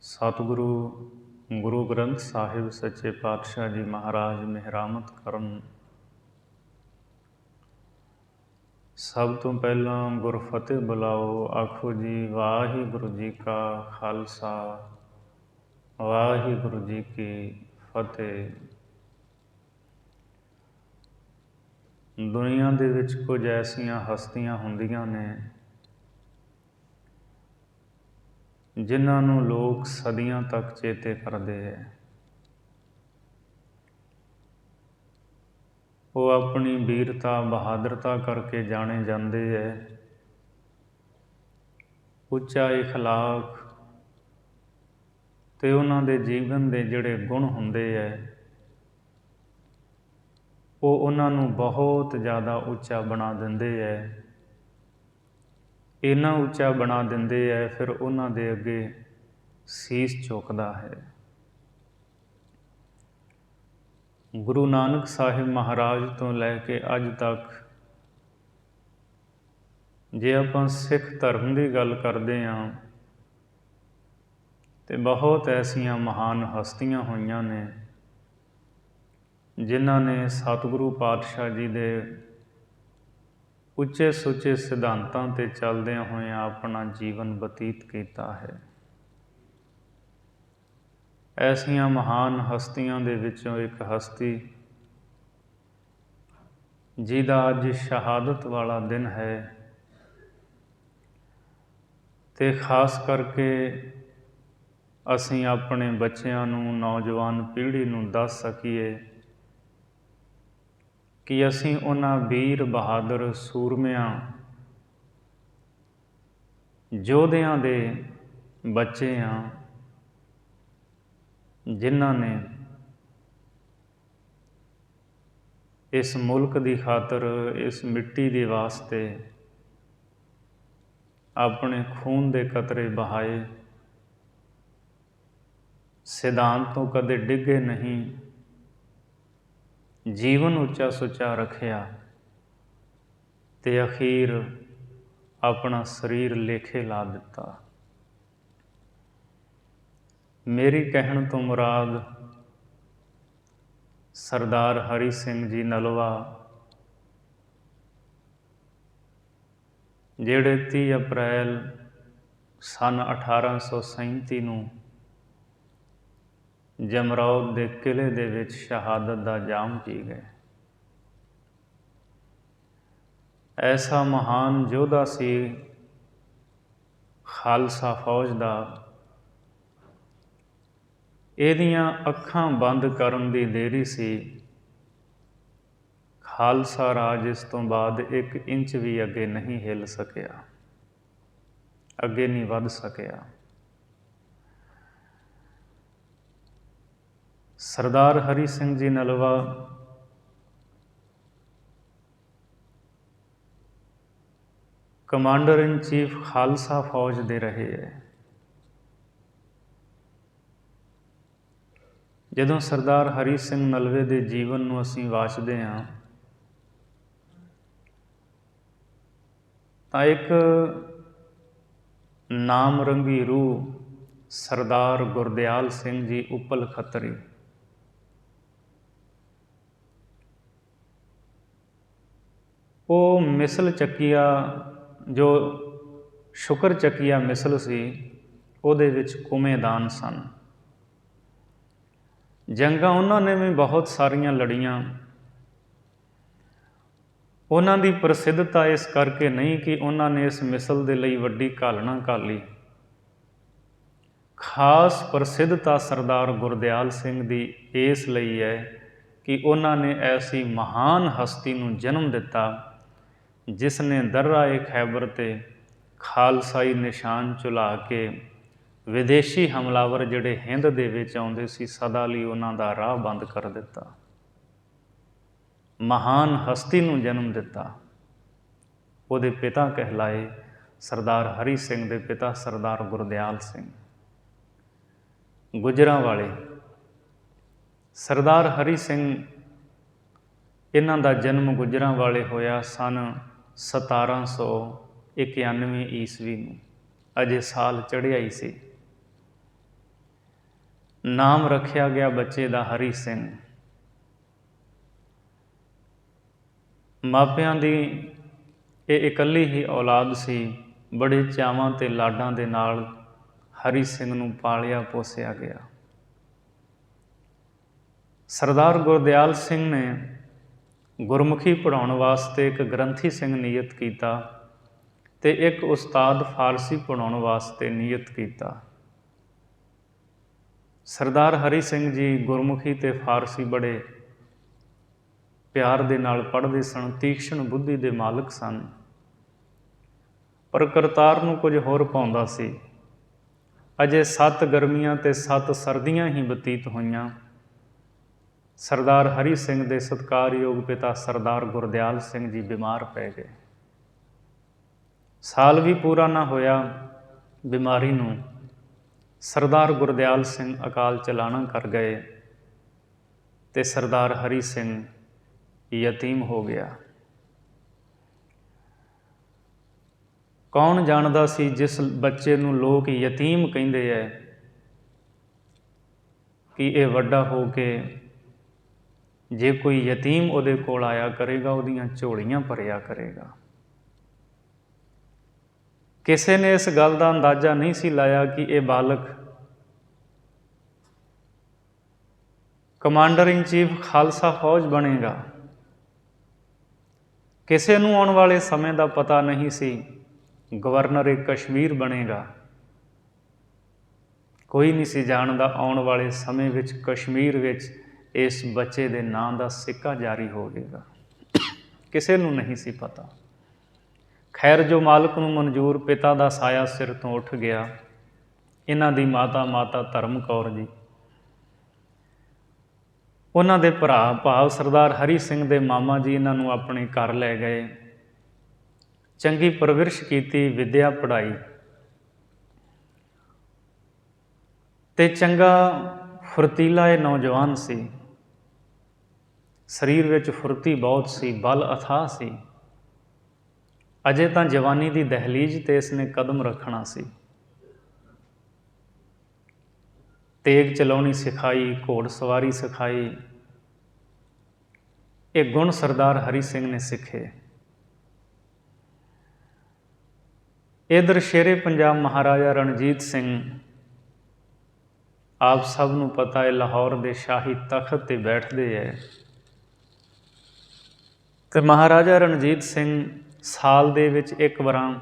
ਸਤਿਗੁਰੂ ਗੁਰੂ ਗ੍ਰੰਥ ਸਾਹਿਬ ਸੱਚੇ ਪਾਤਸ਼ਾਹ ਜੀ ਮਹਾਰਾਜ ਮਿਹਰਾਮਤ ਕਰਨ। ਸਭ ਤੋਂ ਪਹਿਲਾਂ ਗੁਰਫਤਿਹ ਬੁਲਾਓ, ਆਖੋ ਜੀ ਵਾਹਿਗੁਰੂ ਜੀ ਕਾ ਖਾਲਸਾ ਵਾਹਿਗੁਰੂ ਜੀ ਕੀ ਫਤਿਹ। ਦੁਨੀਆ ਦੇ ਵਿੱਚ ਕੁਝ ਐਸੀਆਂ ਹਸਤੀਆਂ ਹੁੰਦੀਆਂ ਨੇ ਜਿਨ੍ਹਾਂ ਨੂੰ ਲੋਕ ਸਦੀਆਂ ਤੱਕ ਚੇਤੇ ਕਰਦੇ ਹੈ। ਉਹ ਆਪਣੀ ਵੀਰਤਾ ਬਹਾਦਰਤਾ ਕਰਕੇ ਜਾਣੇ ਜਾਂਦੇ ਹੈ। ਉੱਚਾ ਇਖਲਾਕ ਤੇ ਉਹਨਾਂ ਦੇ ਜੀਵਨ ਦੇ ਜਿਹੜੇ ਗੁਣ ਹੁੰਦੇ ਹੈ ਉਹ ਉਹਨਾਂ ਨੂੰ ਬਹੁਤ ਜ਼ਿਆਦਾ ਉੱਚਾ ਬਣਾ ਦਿੰਦੇ ਹੈ। ਇੰਨਾ ਉੱਚਾ ਬਣਾ ਦਿੰਦੇ ਹੈ ਫਿਰ ਉਹਨਾਂ ਦੇ ਅੱਗੇ ਸੀਸ ਝੁਕਦਾ ਹੈ। ਗੁਰੂ ਨਾਨਕ ਸਾਹਿਬ ਮਹਾਰਾਜ ਤੋਂ ਲੈ ਕੇ ਅੱਜ ਤੱਕ ਜੇ ਆਪਾਂ ਸਿੱਖ ਧਰਮ ਦੀ ਗੱਲ ਕਰਦੇ ਹਾਂ ਤੇ ਬਹੁਤ ਐਸੀਆਂ ਮਹਾਨ ਹਸਤੀਆਂ ਹੋਈਆਂ ਨੇ ਜਿਨ੍ਹਾਂ ਨੇ ਸਤਿਗੁਰੂ ਪਾਤਸ਼ਾਹ ਜੀ ਦੇ ਉੱਚੇ ਸੁੱਚੇ ਸਿਧਾਂਤਾਂ 'ਤੇ ਚੱਲਦਿਆਂ ਹੋਇਆਂ ਆਪਣਾ ਜੀਵਨ ਬਤੀਤ ਕੀਤਾ ਹੈ। ਐਸੀਆਂ ਮਹਾਨ ਹਸਤੀਆਂ ਦੇ ਵਿੱਚੋਂ ਇੱਕ ਹਸਤੀ ਜਿਹਦਾ ਅੱਜ ਸ਼ਹਾਦਤ ਵਾਲਾ ਦਿਨ ਹੈ ਤੇ ਖਾਸ ਕਰਕੇ ਅਸੀਂ ਆਪਣੇ ਬੱਚਿਆਂ ਨੂੰ, ਨੌਜਵਾਨ ਪੀੜ੍ਹੀ ਨੂੰ ਦੱਸ ਸਕੀਏ ਕਿ ਅਸੀਂ ਉਹਨਾਂ ਵੀਰ ਬਹਾਦਰ ਸੂਰਮਿਆਂ ਯੋਧਿਆਂ ਦੇ ਬੱਚੇ ਹਾਂ ਜਿਨ੍ਹਾਂ ਨੇ ਇਸ ਮੁਲਕ ਦੀ ਖਾਤਰ, ਇਸ ਮਿੱਟੀ ਦੇ ਵਾਸਤੇ ਆਪਣੇ ਖੂਨ ਦੇ ਕਤਰੇ ਬਹਾਏ, ਸਿਧਾਂਤ ਤੋਂ ਕਦੇ ਡਿੱਗੇ ਨਹੀਂ, ਜੀਵਨ ਉੱਚਾ ਸੁੱਚਾ ਰੱਖਿਆ ਤੇ ਅਖੀਰ ਆਪਣਾ ਸਰੀਰ ਲੇਖੇ ਲਾ ਦਿੱਤਾ। ਮੇਰੀ ਕਹਿਣ ਤੋਂ ਮੁਰਾਦ ਸਰਦਾਰ ਹਰੀ ਸਿੰਘ ਜੀ ਨਲਵਾ, ਜਿਹੜੇ 30 ਅਪ੍ਰੈਲ ਸੰਨ 1837 ਨੂੰ ਜਮਰੌਦ ਦੇ ਕਿਲ੍ਹੇ ਦੇ ਵਿੱਚ ਸ਼ਹਾਦਤ ਦਾ ਜਾਮ ਪੀ ਗਏ। ਐਸਾ ਮਹਾਨ ਯੋਧਾ ਸੀ ਖਾਲਸਾ ਫੌਜ ਦਾ, ਇਹਦੀਆਂ ਅੱਖਾਂ ਬੰਦ ਕਰਨ ਦੀ ਦੇਰੀ ਸੀ। ਖਾਲਸਾ ਰਾਜ ਇਸ ਤੋਂ ਬਾਅਦ 1 ਇੰਚ ਵੀ ਅੱਗੇ ਨਹੀਂ ਹਿੱਲ ਸਕਿਆ, ਅੱਗੇ ਨਹੀਂ ਵੱਧ ਸਕਿਆ। ਸਰਦਾਰ ਹਰੀ ਸਿੰਘ ਜੀ ਨਲਵਾ ਕਮਾਂਡਰ ਇਨ ਚੀਫ ਖਾਲਸਾ ਫੌਜ ਦੇ ਰਹੇ ਹੈ। ਜਦੋਂ ਸਰਦਾਰ ਹਰੀ ਸਿੰਘ ਨਲਵੇ ਦੇ ਜੀਵਨ ਨੂੰ ਅਸੀਂ ਵਾਚਦੇ ਹਾਂ ਤਾਂ ਇੱਕ ਨਾਮ ਰੰਗੀ ਰੂਹ ਸਰਦਾਰ ਗੁਰਦਿਆਲ ਸਿੰਘ ਜੀ ਉੱਪਲ ਖੱਤਰੀ, ਉਹ ਮਿਸਲ ਚੱਕੀਆ, ਜੋ ਸ਼ੁਕਰ ਚੱਕੀਆ ਮਿਸਲ ਸੀ, ਉਹਦੇ ਵਿੱਚ ਕੁਮੇਦਾਨ ਸਨ। ਜੰਗਾਂ ਉਹਨਾਂ ਨੇ ਵੀ ਬਹੁਤ ਸਾਰੀਆਂ ਲੜੀਆਂ। ਉਹਨਾਂ ਦੀ ਪ੍ਰਸਿੱਧਤਾ ਇਸ ਕਰਕੇ ਨਹੀਂ ਕਿ ਉਹਨਾਂ ਨੇ ਇਸ ਮਿਸਲ ਦੇ ਲਈ ਵੱਡੀ ਘਾਲਣਾ ਘਾਲੀ। ਖਾਸ ਪ੍ਰਸਿੱਧਤਾ ਸਰਦਾਰ ਗੁਰਦਿਆਲ ਸਿੰਘ ਦੀ ਇਸ ਲਈ ਹੈ ਕਿ ਉਹਨਾਂ ਨੇ ਐਸੀ ਮਹਾਨ ਹਸਤੀ ਨੂੰ ਜਨਮ ਦਿੱਤਾ ਜਿਸ ਨੇ ਦर्रा ਖੈਬਰ 'ਤੇ ਖਾਲਸਾਈ ਨਿਸ਼ਾਨ ਝੁਲਾ ਕੇ ਵਿਦੇਸ਼ੀ ਹਮਲਾਵਰ ਜਿਹੜੇ ਹਿੰਦ ਦੇ ਵਿੱਚ ਆਉਂਦੇ ਸੀ, ਸਦਾ ਲਈ ਉਹਨਾਂ ਦਾ ਰਾਹ ਬੰਦ ਕਰ ਦਿੱਤਾ। ਮਹਾਨ ਹਸਤੀ ਨੂੰ ਜਨਮ ਦਿੱਤਾ। ਉਹਦੇ ਪਿਤਾ ਕਹਿਲਾਏ ਸਰਦਾਰ ਹਰੀ ਸਿੰਘ ਦੇ ਪਿਤਾ ਸਰਦਾਰ ਗੁਰਦਿਆਲ ਸਿੰਘ, ਗੁੱਜਰਾਂ ਵਾਲੇ। ਸਰਦਾਰ ਹਰੀ ਸਿੰਘ, ਇਹਨਾਂ ਦਾ ਜਨਮ ਗੁੱਜਰਾਂ ਵਾਲੇ ਹੋਇਆ ਸੰਨ 1791 ਈਸਵੀ ਨੂੰ। ਅਜੇ ਸਾਲ ਚੜ੍ਹਿਆ ਹੀ ਸੀ। ਨਾਮ ਰੱਖਿਆ ਗਿਆ ਬੱਚੇ ਦਾ ਹਰੀ ਸਿੰਘ। ਮਾਪਿਆਂ ਦੀ ਇਹ ਇਕੱਲੀ ਹੀ ਔਲਾਦ ਸੀ। ਬੜੇ ਚਾਵਾਂ ਅਤੇ ਲਾਡਾਂ ਦੇ ਨਾਲ ਹਰੀ ਸਿੰਘ ਨੂੰ ਪਾਲਿਆ ਪੋਸਿਆ ਗਿਆ। ਸਰਦਾਰ ਗੁਰਦਿਆਲ ਸਿੰਘ ਨੇ ਗੁਰਮੁਖੀ ਪੜ੍ਹਾਉਣ ਵਾਸਤੇ ਇੱਕ ਗ੍ਰੰਥੀ ਸਿੰਘ ਨਿਯਤ ਕੀਤਾ ਅਤੇ ਇੱਕ ਉਸਤਾਦ ਫਾਰਸੀ ਪੜ੍ਹਾਉਣ ਵਾਸਤੇ ਨਿਯਤ ਕੀਤਾ। ਸਰਦਾਰ ਹਰੀ ਸਿੰਘ ਜੀ ਗੁਰਮੁਖੀ ਅਤੇ ਫਾਰਸੀ ਬੜੇ ਪਿਆਰ ਦੇ ਨਾਲ ਪੜ੍ਹਦੇ ਸਨ, ਤੀਕਸ਼ਣ ਬੁੱਧੀ ਦੇ ਮਾਲਕ ਸਨ। ਪਰ ਕਰਤਾਰ ਨੂੰ ਕੁਝ ਹੋਰ ਪਾਉਂਦਾ ਸੀ। ਅਜੇ 7 ਗਰਮੀਆਂ ਅਤੇ 7 ਸਰਦੀਆਂ ਹੀ ਬਤੀਤ ਹੋਈਆਂ। ਸਰਦਾਰ ਹਰੀ ਸਿੰਘ ਦੇ ਸਤਿਕਾਰਯੋਗ ਪਿਤਾ ਸਰਦਾਰ ਗੁਰਦਿਆਲ ਸਿੰਘ ਜੀ ਬਿਮਾਰ ਪੈ ਗਏ। ਸਾਲ ਵੀ ਪੂਰਾ ਨਾ ਹੋਇਆ ਬਿਮਾਰੀ ਨੂੰ, ਸਰਦਾਰ ਗੁਰਦਿਆਲ ਸਿੰਘ ਅਕਾਲ ਚਲਾਣਾ ਕਰ ਗਏ ਅਤੇ ਸਰਦਾਰ ਹਰੀ ਸਿੰਘ ਯਤੀਮ ਹੋ ਗਿਆ। ਕੌਣ ਜਾਣਦਾ ਸੀ ਜਿਸ ਬੱਚੇ ਨੂੰ ਲੋਕ ਯਤੀਮ ਕਹਿੰਦੇ ਹੈ ਕਿ ਇਹ ਵੱਡਾ ਹੋ ਕੇ ਜੇ ਕੋਈ ਯਤੀਮ ਉਹਦੇ ਕੋਲ ਆਇਆ ਕਰੇਗਾ ਉਹਦੀਆਂ ਝੋਲੀਆਂ ਭਰਿਆ ਕਰੇਗਾ। ਕਿਸੇ ਨੇ ਇਸ ਗੱਲ ਦਾ ਅੰਦਾਜ਼ਾ ਨਹੀਂ ਸੀ ਲਾਇਆ ਕਿ ਇਹ ਬਾਲਕ ਕਮਾਂਡਰ ਇਨ ਚੀਫ ਖਾਲਸਾ ਫੌਜ ਬਣੇਗਾ। ਕਿਸੇ ਨੂੰ ਆਉਣ ਵਾਲੇ ਸਮੇਂ ਦਾ ਪਤਾ ਨਹੀਂ ਸੀ ਗਵਰਨਰ ਕਸ਼ਮੀਰ ਬਣੇਗਾ। ਕੋਈ ਨਹੀਂ ਸੀ ਜਾਣਦਾ ਆਉਣ ਵਾਲੇ ਸਮੇਂ ਵਿੱਚ ਕਸ਼ਮੀਰ ਵਿੱਚ ਇਸ ਬੱਚੇ ਦੇ ਨਾਂ ਦਾ ਸਿੱਕਾ ਜਾਰੀ ਹੋਵੇਗਾ। ਕਿਸੇ ਨੂੰ ਨਹੀਂ ਸੀ ਪਤਾ। ਖੈਰ, ਜੋ ਮਾਲਕ ਨੂੰ ਮਨਜ਼ੂਰ, ਪਿਤਾ ਦਾ ਸਾਇਆ ਸਿਰ ਤੋਂ ਉੱਠ ਗਿਆ। ਇਹਨਾਂ ਦੀ ਮਾਤਾ ਧਰਮ ਕੌਰ ਜੀ, ਉਹਨਾਂ ਦੇ ਭਰਾ ਭਾਵ ਸਰਦਾਰ ਹਰੀ ਸਿੰਘ ਦੇ ਮਾਮਾ ਜੀ ਇਹਨਾਂ ਨੂੰ ਆਪਣੇ ਘਰ ਲੈ ਗਏ। ਚੰਗੀ ਪਰਵਰਿਸ਼ ਕੀਤੀ, ਵਿੱਦਿਆ ਪੜ੍ਹਾਈ ਅਤੇ ਚੰਗਾ ਫੁਰਤੀਲਾ ਇਹ ਨੌਜਵਾਨ ਸੀ। ਸਰੀਰ ਵਿੱਚ ਫੁਰਤੀ ਬਹੁਤ ਸੀ, ਬਲ ਅਥਾਹ ਸੀ। ਅਜੇ ਤਾਂ ਜਵਾਨੀ ਦੀ ਦਹਿਲੀਜ਼ 'ਤੇ ਇਸਨੇ ਕਦਮ ਰੱਖਣਾ ਸੀ। ਤੇਗ ਚਲਾਉਣੀ ਸਿਖਾਈ, ਘੋੜ ਸਵਾਰੀ ਸਿਖਾਈ। ਇਹ ਗੁਣ ਸਰਦਾਰ ਹਰੀ ਸਿੰਘ ਨੇ ਸਿੱਖੇ। ਇੱਧਰ ਸ਼ੇਰੇ ਪੰਜਾਬ ਮਹਾਰਾਜਾ ਰਣਜੀਤ ਸਿੰਘ, ਆਪ ਸਭ ਨੂੰ ਪਤਾ ਹੈ, ਲਾਹੌਰ ਦੇ ਸ਼ਾਹੀ ਤਖਤ 'ਤੇ ਬੈਠਦੇ ਹੈ ਅਤੇ ਮਹਾਰਾਜਾ ਰਣਜੀਤ ਸਿੰਘ ਸਾਲ ਦੇ ਵਿੱਚ ਇੱਕ ਵਾਰਾਂ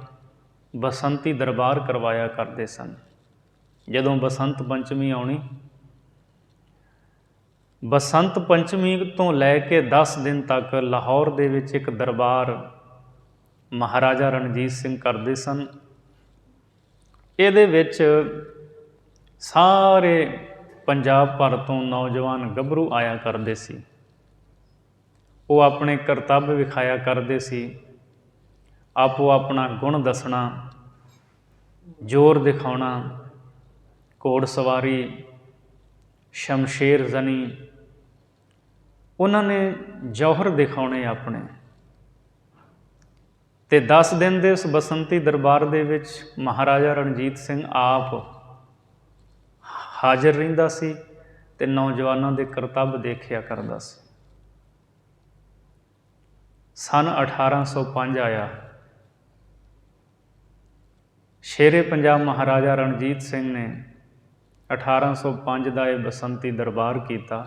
ਬਸੰਤੀ ਦਰਬਾਰ ਕਰਵਾਇਆ ਕਰਦੇ ਸਨ। ਜਦੋਂ ਬਸੰਤ ਪੰਚਮੀ ਆਉਣੀ, ਬਸੰਤ ਪੰਚਮੀ ਤੋਂ ਲੈ ਕੇ 10 ਦਿਨ ਤੱਕ ਲਾਹੌਰ ਦੇ ਵਿੱਚ ਇੱਕ ਦਰਬਾਰ ਮਹਾਰਾਜਾ ਰਣਜੀਤ ਸਿੰਘ ਕਰਦੇ ਸਨ। ਇਹਦੇ ਵਿੱਚ ਸਾਰੇ ਪੰਜਾਬ ਭਰ ਤੋਂ ਨੌਜਵਾਨ ਗੱਭਰੂ ਆਇਆ ਕਰਦੇ ਸੀ। ਉਹ ਆਪਣੇ ਕਰਤੱਵ ਵਿਖਾਇਆ ਕਰਦੇ ਸੀ। ਆਪੋ ਆਪਣਾ ਗੁਣ ਦੱਸਣਾ, ਜ਼ੋਰ ਦਿਖਾਉਣਾ, ਘੋੜ ਸਵਾਰੀ, ਸ਼ਮਸ਼ੇਰ ਜ਼ਨੀ, ਉਹਨਾਂ ਨੇ ਜੌਹਰ ਦਿਖਾਉਣੇ ਆਪਣੇ। ਅਤੇ 10 ਦਿਨ ਦੇ ਉਸ ਬਸੰਤੀ ਦਰਬਾਰ ਦੇ ਵਿੱਚ ਮਹਾਰਾਜਾ ਰਣਜੀਤ ਸਿੰਘ ਆਪ ਹਾਜ਼ਰ ਰਹਿੰਦਾ ਸੀ ਅਤੇ ਨੌਜਵਾਨਾਂ ਦੇ ਕਰਤੱਵ ਦੇਖਿਆ ਕਰਦਾ ਸੀ। ਸੰਨ 1805 ਆਇਆ। ਸ਼ੇਰੇ ਪੰਜਾਬ ਮਹਾਰਾਜਾ ਰਣਜੀਤ ਸਿੰਘ ਨੇ 1805 ਦਾ ਇਹ ਬਸੰਤੀ ਦਰਬਾਰ ਕੀਤਾ,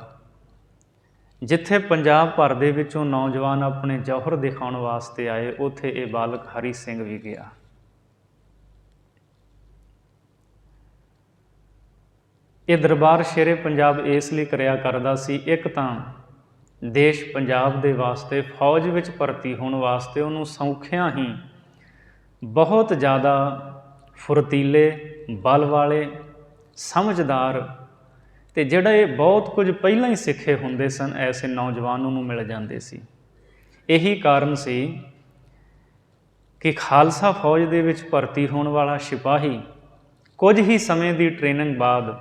ਜਿੱਥੇ ਪੰਜਾਬ ਭਰ ਦੇ ਵਿੱਚੋਂ ਨੌਜਵਾਨ ਆਪਣੇ ਜੌਹਰ ਦਿਖਾਉਣ ਵਾਸਤੇ ਆਏ। ਉੱਥੇ ਇਹ ਬਾਲਕ ਹਰੀ ਸਿੰਘ ਵੀ ਗਿਆ। ਇਹ ਦਰਬਾਰ ਸ਼ੇਰੇ ਪੰਜਾਬ ਇਸ ਲਈ ਕਰਿਆ ਕਰਦਾ ਸੀ, ਇੱਕ ਤਾਂ ਦੇਸ਼ ਪੰਜਾਬ ਦੇ ਵਾਸਤੇ ਫੌਜ ਵਿੱਚ ਭਰਤੀ ਹੋਣ ਵਾਸਤੇ ਉਹਨੂੰ ਸੌਖਿਆਂ ਹੀ ਬਹੁਤ ਜ਼ਿਆਦਾ ਫੁਰਤੀਲੇ, ਬਲ ਵਾਲੇ, ਸਮਝਦਾਰ ਅਤੇ ਜਿਹੜੇ ਬਹੁਤ ਕੁਝ ਪਹਿਲਾਂ ਹੀ ਸਿੱਖੇ ਹੁੰਦੇ ਸਨ, ਐਸੇ ਨੌਜਵਾਨ ਉਹਨੂੰ ਮਿਲ ਜਾਂਦੇ ਸੀ। ਇਹੀ ਕਾਰਨ ਸੀ ਕਿ ਖਾਲਸਾ ਫੌਜ ਦੇ ਵਿੱਚ ਭਰਤੀ ਹੋਣ ਵਾਲਾ ਸਿਪਾਹੀ ਕੁਝ ਹੀ ਸਮੇਂ ਦੀ ਟ੍ਰੇਨਿੰਗ ਬਾਅਦ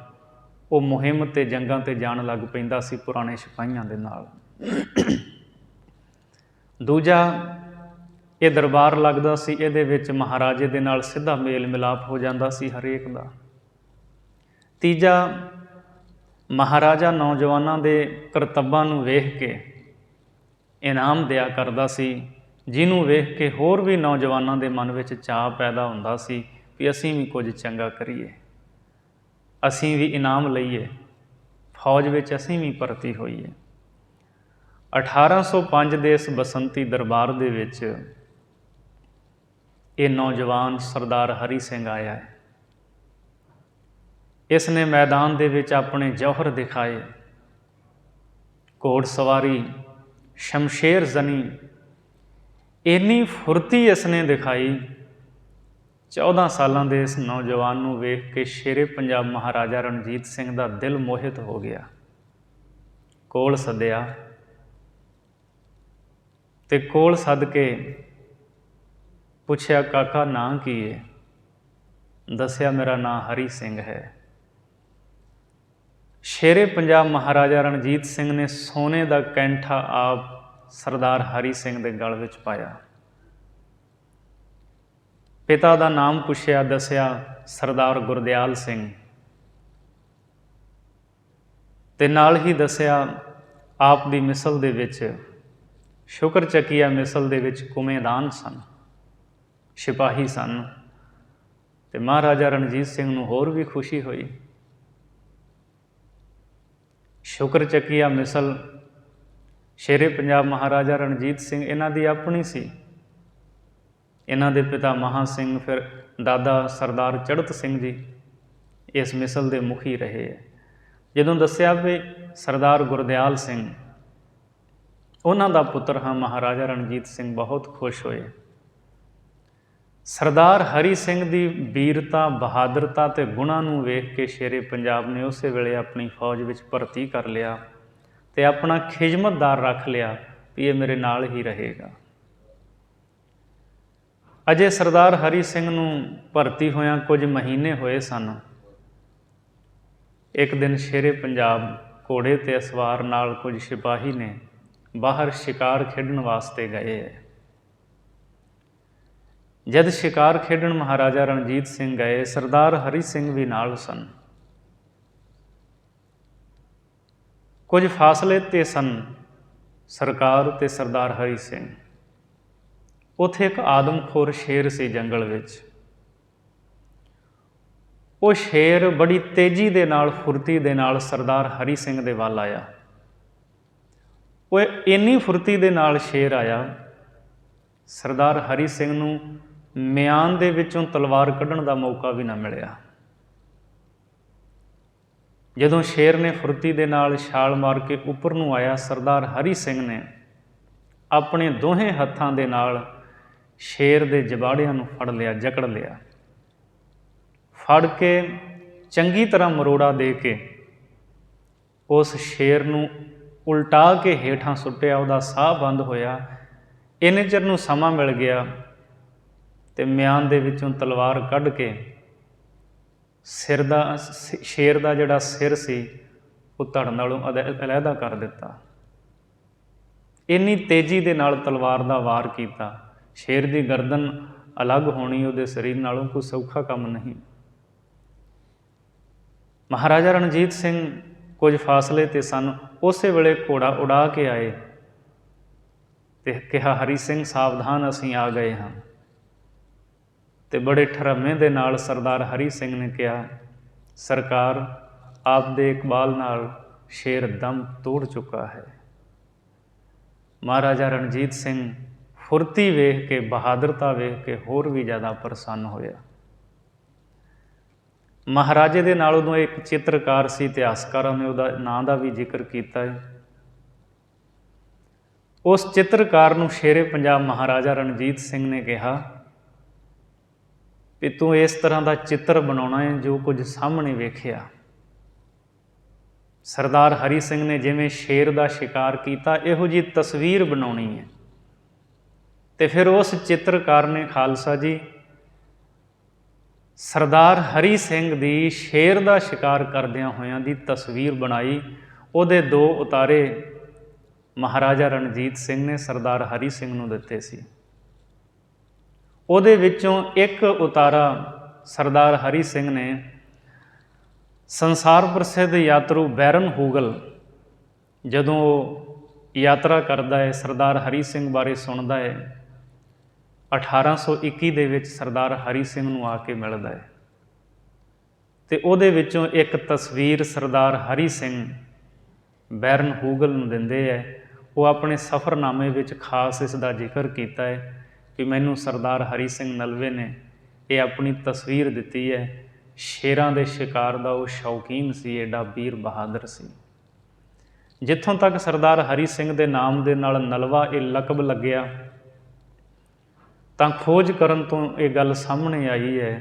ਉਹ ਮੁਹਿੰਮ 'ਤੇ ਜੰਗਾਂ 'ਤੇ ਜਾਣ ਲੱਗ ਪੈਂਦਾ ਸੀ ਪੁਰਾਣੇ ਸਿਪਾਹੀਆਂ ਦੇ ਨਾਲ। ਦੂਜਾ, ਇਹ ਦਰਬਾਰ ਲੱਗਦਾ ਸੀ, ਇਹਦੇ ਵਿੱਚ ਮਹਾਰਾਜੇ ਦੇ ਨਾਲ ਸਿੱਧਾ ਮੇਲ ਮਿਲਾਪ ਹੋ ਜਾਂਦਾ ਸੀ ਹਰੇਕ ਦਾ। ਤੀਜਾ, ਮਹਾਰਾਜਾ ਨੌਜਵਾਨਾਂ ਦੇ ਕਰਤੱਬਾਂ ਨੂੰ ਵੇਖ ਕੇ ਇਨਾਮ ਦਿਆ ਕਰਦਾ ਸੀ, ਜਿਹਨੂੰ ਵੇਖ ਕੇ ਹੋਰ ਵੀ ਨੌਜਵਾਨਾਂ ਦੇ ਮਨ ਵਿੱਚ ਚਾਅ ਪੈਦਾ ਹੁੰਦਾ ਸੀ ਵੀ ਅਸੀਂ ਵੀ ਕੁਝ ਚੰਗਾ ਕਰੀਏ, ਅਸੀਂ ਵੀ ਇਨਾਮ ਲਈਏ, ਫੌਜ ਵਿੱਚ ਅਸੀਂ ਵੀ ਭਰਤੀ ਹੋਈਏ। 1805 ਦੇ ਇਸ ਬਸੰਤੀ ਦਰਬਾਰ ਦੇ ਵਿੱਚ ਇਹ ਨੌਜਵਾਨ ਸਰਦਾਰ ਹਰੀ ਸਿੰਘ ਆਇਆ ਹੈ। ਇਸ ਨੇ ਮੈਦਾਨ ਦੇ ਵਿੱਚ ਆਪਣੇ ਜੌਹਰ ਦਿਖਾਏ, ਘੋੜ ਸਵਾਰੀ, ਸ਼ਮਸ਼ੇਰ ਜ਼ਨੀ, ਇੰਨੀ ਫੁਰਤੀ ਇਸ ਨੇ ਦਿਖਾਈ। 14 ਸਾਲਾਂ ਦੇ ਇਸ ਨੌਜਵਾਨ ਨੂੰ ਵੇਖ ਕੇ ਸ਼ੇਰੇ ਪੰਜਾਬ ਮਹਾਰਾਜਾ ਰਣਜੀਤ ਸਿੰਘ ਦਾ ਦਿਲ ਮੋਹਿਤ ਹੋ ਗਿਆ। ਕੋਲ ਸੱਦਿਆ ਤੇ ਕੋਲ ਸੱਦ ਕੇ ਪੁੱਛਿਆ, ਕਾਕਾ ਨਾਂ ਕੀ ਹੈ? ਦੱਸਿਆ, ਮੇਰਾ ਨਾਂ ਹਰੀ ਸਿੰਘ ਹੈ। ਸ਼ੇਰੇ ਪੰਜਾਬ ਮਹਾਰਾਜਾ ਰਣਜੀਤ ਸਿੰਘ ਨੇ ਸੋਨੇ ਦਾ ਕੈਂਠਾ ਆਪ ਸਰਦਾਰ ਹਰੀ ਸਿੰਘ ਦੇ ਗਲ ਵਿੱਚ ਪਾਇਆ। ਪਿਤਾ ਦਾ ਨਾਮ ਪੁੱਛਿਆ, ਦੱਸਿਆ ਸਰਦਾਰ ਗੁਰਦਿਆਲ ਸਿੰਘ, ਤੇ ਨਾਲ ਹੀ ਦੱਸਿਆ ਆਪ ਦੀ ਮਿਸਲ ਦੇ ਵਿੱਚ, ਸ਼ੁਕਰ ਚੱਕੀਆ ਮਿਸਲ ਦੇ ਵਿੱਚ ਕੁਮੇਦਾਨ ਸਨ, ਸਿਪਾਹੀ ਸਨ। ਤੇ ਮਹਾਰਾਜਾ ਰਣਜੀਤ ਸਿੰਘ ਨੂੰ ਹੋਰ ਵੀ ਖੁਸ਼ੀ ਹੋਈ। ਸ਼ੁਕਰ ਚੱਕੀਆ ਮਿਸਲ ਸ਼ੇਰੇ ਪੰਜਾਬ ਮਹਾਰਾਜਾ ਰਣਜੀਤ ਸਿੰਘ ਇਹਨਾਂ ਦੀ ਆਪਣੀ ਸੀ। ਇਹਨਾਂ ਦੇ ਪਿਤਾ ਮਹਾਂ ਸਿੰਘ, ਫਿਰ ਦਾਦਾ ਸਰਦਾਰ ਚੜ੍ਹਤ ਸਿੰਘ ਜੀ ਇਸ ਮਿਸਲ ਦੇ ਮੁਖੀ ਰਹੇ ਹੈ। ਜਦੋਂ ਦੱਸਿਆ ਵੀ ਸਰਦਾਰ ਗੁਰਦਿਆਲ ਸਿੰਘ ਉਹਨਾਂ ਦਾ ਪੁੱਤਰ ਹਾਂ, ਮਹਾਰਾਜਾ ਰਣਜੀਤ ਸਿੰਘ ਬਹੁਤ ਖੁਸ਼ ਹੋਏ। ਸਰਦਾਰ ਹਰੀ ਸਿੰਘ ਦੀ ਵੀਰਤਾ, ਬਹਾਦਰਤਾ ਅਤੇ ਗੁਣਾਂ ਨੂੰ ਵੇਖ ਕੇ ਸ਼ੇਰੇ ਪੰਜਾਬ ਨੇ ਉਸੇ ਵੇਲੇ ਆਪਣੀ ਫੌਜ ਵਿੱਚ ਭਰਤੀ ਕਰ ਲਿਆ ਅਤੇ ਆਪਣਾ ਖਿਦਮਤਦਾਰ ਰੱਖ ਲਿਆ ਵੀ ਇਹ ਮੇਰੇ ਨਾਲ ਹੀ ਰਹੇਗਾ। ਅਜੇ ਸਰਦਾਰ ਹਰੀ ਸਿੰਘ ਨੂੰ ਭਰਤੀ ਹੋਇਆਂ ਕੁਝ ਮਹੀਨੇ ਹੋਏ ਸਨ। ਇੱਕ ਦਿਨ ਸ਼ੇਰੇ ਪੰਜਾਬ ਘੋੜੇ 'ਤੇ ਸਵਾਰ ਨਾਲ ਕੁਝ ਸਿਪਾਹੀ ਨੇ ਬਾਹਰ ਸ਼ਿਕਾਰ ਖੇਡਣ ਵਾਸਤੇ ਗਏ ਹੈ। ਜਦ ਸ਼ਿਕਾਰ ਖੇਡਣ ਮਹਾਰਾਜਾ ਰਣਜੀਤ ਸਿੰਘ ਗਏ, ਸਰਦਾਰ ਹਰੀ ਸਿੰਘ ਵੀ ਨਾਲ ਸਨ। ਕੁਝ ਫਾਸਲੇ 'ਤੇ ਸਨ ਸਰਕਾਰ ਅਤੇ ਸਰਦਾਰ ਹਰੀ ਸਿੰਘ। ਉੱਥੇ ਇੱਕ ਆਦਮਖੋਰ ਸ਼ੇਰ ਸੀ ਜੰਗਲ ਵਿੱਚ। ਉਹ ਸ਼ੇਰ ਬੜੀ ਤੇਜ਼ੀ ਦੇ ਨਾਲ, ਫੁਰਤੀ ਦੇ ਨਾਲ ਸਰਦਾਰ ਹਰੀ ਸਿੰਘ ਦੇ ਵੱਲ ਆਇਆ। ਉਹ ਇੰਨੀ ਫੁਰਤੀ ਦੇ ਨਾਲ ਸ਼ੇਰ ਆਇਆ, ਸਰਦਾਰ ਹਰੀ ਸਿੰਘ ਨੂੰ ਮਿਆਨ ਦੇ ਵਿੱਚੋਂ ਤਲਵਾਰ ਕੱਢਣ ਦਾ ਮੌਕਾ ਵੀ ਨਾ ਮਿਲਿਆ। ਜਦੋਂ ਸ਼ੇਰ ਨੇ ਫੁਰਤੀ ਦੇ ਨਾਲ ਛਾਲ ਮਾਰ ਕੇ ਉੱਪਰ ਨੂੰ ਆਇਆ, ਸਰਦਾਰ ਹਰੀ ਸਿੰਘ ਨੇ ਆਪਣੇ ਦੋਹੇਂ ਹੱਥਾਂ ਦੇ ਨਾਲ ਸ਼ੇਰ ਦੇ ਜਬਾੜਿਆਂ ਨੂੰ ਫੜ ਲਿਆ, ਜਕੜ ਲਿਆ। ਫੜ ਕੇ ਚੰਗੀ ਤਰ੍ਹਾਂ ਮਰੋੜਾ ਦੇ ਕੇ ਉਸ ਸ਼ੇਰ ਨੂੰ ਉਲਟਾ ਕੇ ਹੇਠਾਂ ਸੁੱਟਿਆ। ਉਹਦਾ ਸਾਹ ਬੰਦ ਹੋਇਆ। ਇੰਨੇ ਚਿਰ ਨੂੰ ਸਮਾਂ ਮਿਲ ਗਿਆ ਅਤੇ ਮਿਆਨ ਦੇ ਵਿੱਚੋਂ ਤਲਵਾਰ ਕੱਢ ਕੇ ਸ਼ੇਰ ਦਾ ਜਿਹੜਾ ਸਿਰ ਸੀ ਉਹ ਧੜ ਨਾਲੋਂ ਅਲੱਗਾ ਕਰ ਦਿੱਤਾ। ਇੰਨੀ ਤੇਜ਼ੀ ਦੇ ਨਾਲ ਤਲਵਾਰ ਦਾ ਵਾਰ ਕੀਤਾ। ਸ਼ੇਰ ਦੀ ਗਰਦਨ ਅਲੱਗ ਹੋਣੀ ਉਹਦੇ ਸਰੀਰ ਨਾਲੋਂ ਕੋਈ ਸੌਖਾ ਕੰਮ ਨਹੀਂ। ਮਹਾਰਾਜਾ ਰਣਜੀਤ ਸਿੰਘ ਕੁਝ ਫਾਸਲੇ 'ਤੇ ਸਨ। ਉਸੇ ਵੇਲੇ ਘੋੜਾ ਉਡਾ ਕੇ ਆਏ ਅਤੇ ਕਿਹਾ, ਹਰੀ ਸਿੰਘ ਸਾਵਧਾਨ, ਅਸੀਂ ਆ ਗਏ ਹਾਂ। ਅਤੇ ਬੜੇ ਠਰੱਮੇ ਦੇ ਨਾਲ ਸਰਦਾਰ ਹਰੀ ਸਿੰਘ ਨੇ ਕਿਹਾ, ਸਰਕਾਰ, ਆਪ ਦੇ ਇਕਬਾਲ ਨਾਲ ਸ਼ੇਰ ਦਮ ਤੋੜ ਚੁੱਕਾ ਹੈ। ਮਹਾਰਾਜਾ ਰਣਜੀਤ ਸਿੰਘ ਫੁਰਤੀ ਵੇਖ ਕੇ, ਬਹਾਦਰਤਾ ਵੇਖ ਕੇ ਹੋਰ ਵੀ ਜ਼ਿਆਦਾ ਪ੍ਰਸੰਨ ਹੋਇਆ। ਮਹਾਰਾਜੇ ਦੇ ਨਾਲ ਉਦੋਂ ਇੱਕ ਚਿੱਤਰਕਾਰ ਸੀ, ਇਤਿਹਾਸਕਾਰਾਂ ਨੇ ਉਹਦਾ ਨਾਂ ਦਾ ਵੀ ਜ਼ਿਕਰ ਕੀਤਾ ਹੈ। ਉਸ ਚਿੱਤਰਕਾਰ ਨੂੰ ਸ਼ੇਰੇ ਪੰਜਾਬ ਮਹਾਰਾਜਾ ਰਣਜੀਤ ਸਿੰਘ ਨੇ ਕਿਹਾ ਵੀ ਤੂੰ ਇਸ ਤਰ੍ਹਾਂ ਦਾ ਚਿੱਤਰ ਬਣਾਉਣਾ ਹੈ ਜੋ ਕੁਝ ਸਾਹਮਣੇ ਵੇਖਿਆ। ਸਰਦਾਰ ਹਰੀ ਸਿੰਘ ਨੇ ਜਿਵੇਂ ਸ਼ੇਰ ਦਾ ਸ਼ਿਕਾਰ ਕੀਤਾ, ਇਹੋ ਜਿਹੀ ਤਸਵੀਰ ਬਣਾਉਣੀ ਹੈ। ਅਤੇ ਫਿਰ ਉਸ ਚਿੱਤਰਕਾਰ ਨੇ ਖਾਲਸਾ ਜੀ ਸਰਦਾਰ ਹਰੀ ਸਿੰਘ ਦੀ ਸ਼ੇਰ ਦਾ ਸ਼ਿਕਾਰ ਕਰਦਿਆਂ ਹੋਇਆਂ ਦੀ ਤਸਵੀਰ ਬਣਾਈ। ਉਹਦੇ 2 ਉਤਾਰੇ ਮਹਾਰਾਜਾ ਰਣਜੀਤ ਸਿੰਘ ਨੇ ਸਰਦਾਰ ਹਰੀ ਸਿੰਘ ਨੂੰ ਦਿੱਤੇ ਸੀ। ਉਹਦੇ ਵਿੱਚੋਂ ਇੱਕ ਉਤਾਰਾ ਸਰਦਾਰ ਹਰੀ ਸਿੰਘ ਨੇ ਸੰਸਾਰ ਪ੍ਰਸਿੱਧ ਯਾਤਰੂ ਬੈਰਨ ਹੂਗਲ ਜਦੋਂ ਉਹ ਯਾਤਰਾ ਕਰਦਾ ਹੈ, ਸਰਦਾਰ ਹਰੀ ਸਿੰਘ ਬਾਰੇ ਸੁਣਦਾ ਹੈ, 1821 ਦੇ ਵਿੱਚ ਸਰਦਾਰ ਹਰੀ ਸਿੰਘ ਨੂੰ ਆ ਕੇ ਮਿਲਦਾ ਹੈ ਅਤੇ ਉਹਦੇ ਵਿੱਚੋਂ ਇੱਕ ਤਸਵੀਰ ਸਰਦਾਰ ਹਰੀ ਸਿੰਘ ਬੈਰਨ ਹੂਗਲ ਨੂੰ ਦਿੰਦੇ ਹੈ। ਉਹ ਆਪਣੇ ਸਫ਼ਰਨਾਮੇ ਵਿੱਚ ਖਾਸ ਇਸ ਦਾ ਜ਼ਿਕਰ ਕੀਤਾ ਹੈ ਕਿ ਮੈਨੂੰ ਸਰਦਾਰ ਹਰੀ ਸਿੰਘ ਨਲਵੇ ਨੇ ਇਹ ਆਪਣੀ ਤਸਵੀਰ ਦਿੱਤੀ ਹੈ। ਸ਼ੇਰਾਂ ਦੇ ਸ਼ਿਕਾਰ ਦਾ ਉਹ ਸ਼ੌਕੀਨ ਸੀ, ਐਡਾ ਵੀਰ ਬਹਾਦਰ ਸੀ। ਜਿੱਥੋਂ ਤੱਕ ਸਰਦਾਰ ਹਰੀ ਸਿੰਘ ਦੇ ਨਾਮ ਦੇ ਨਾਲ ਨਲਵਾ ਇਹ ਲਕਬ ਲੱਗਿਆ, ਤਾਂ ਖੋਜ ਕਰਨ ਤੋਂ ਇਹ ਗੱਲ ਸਾਹਮਣੇ ਆਈ ਹੈ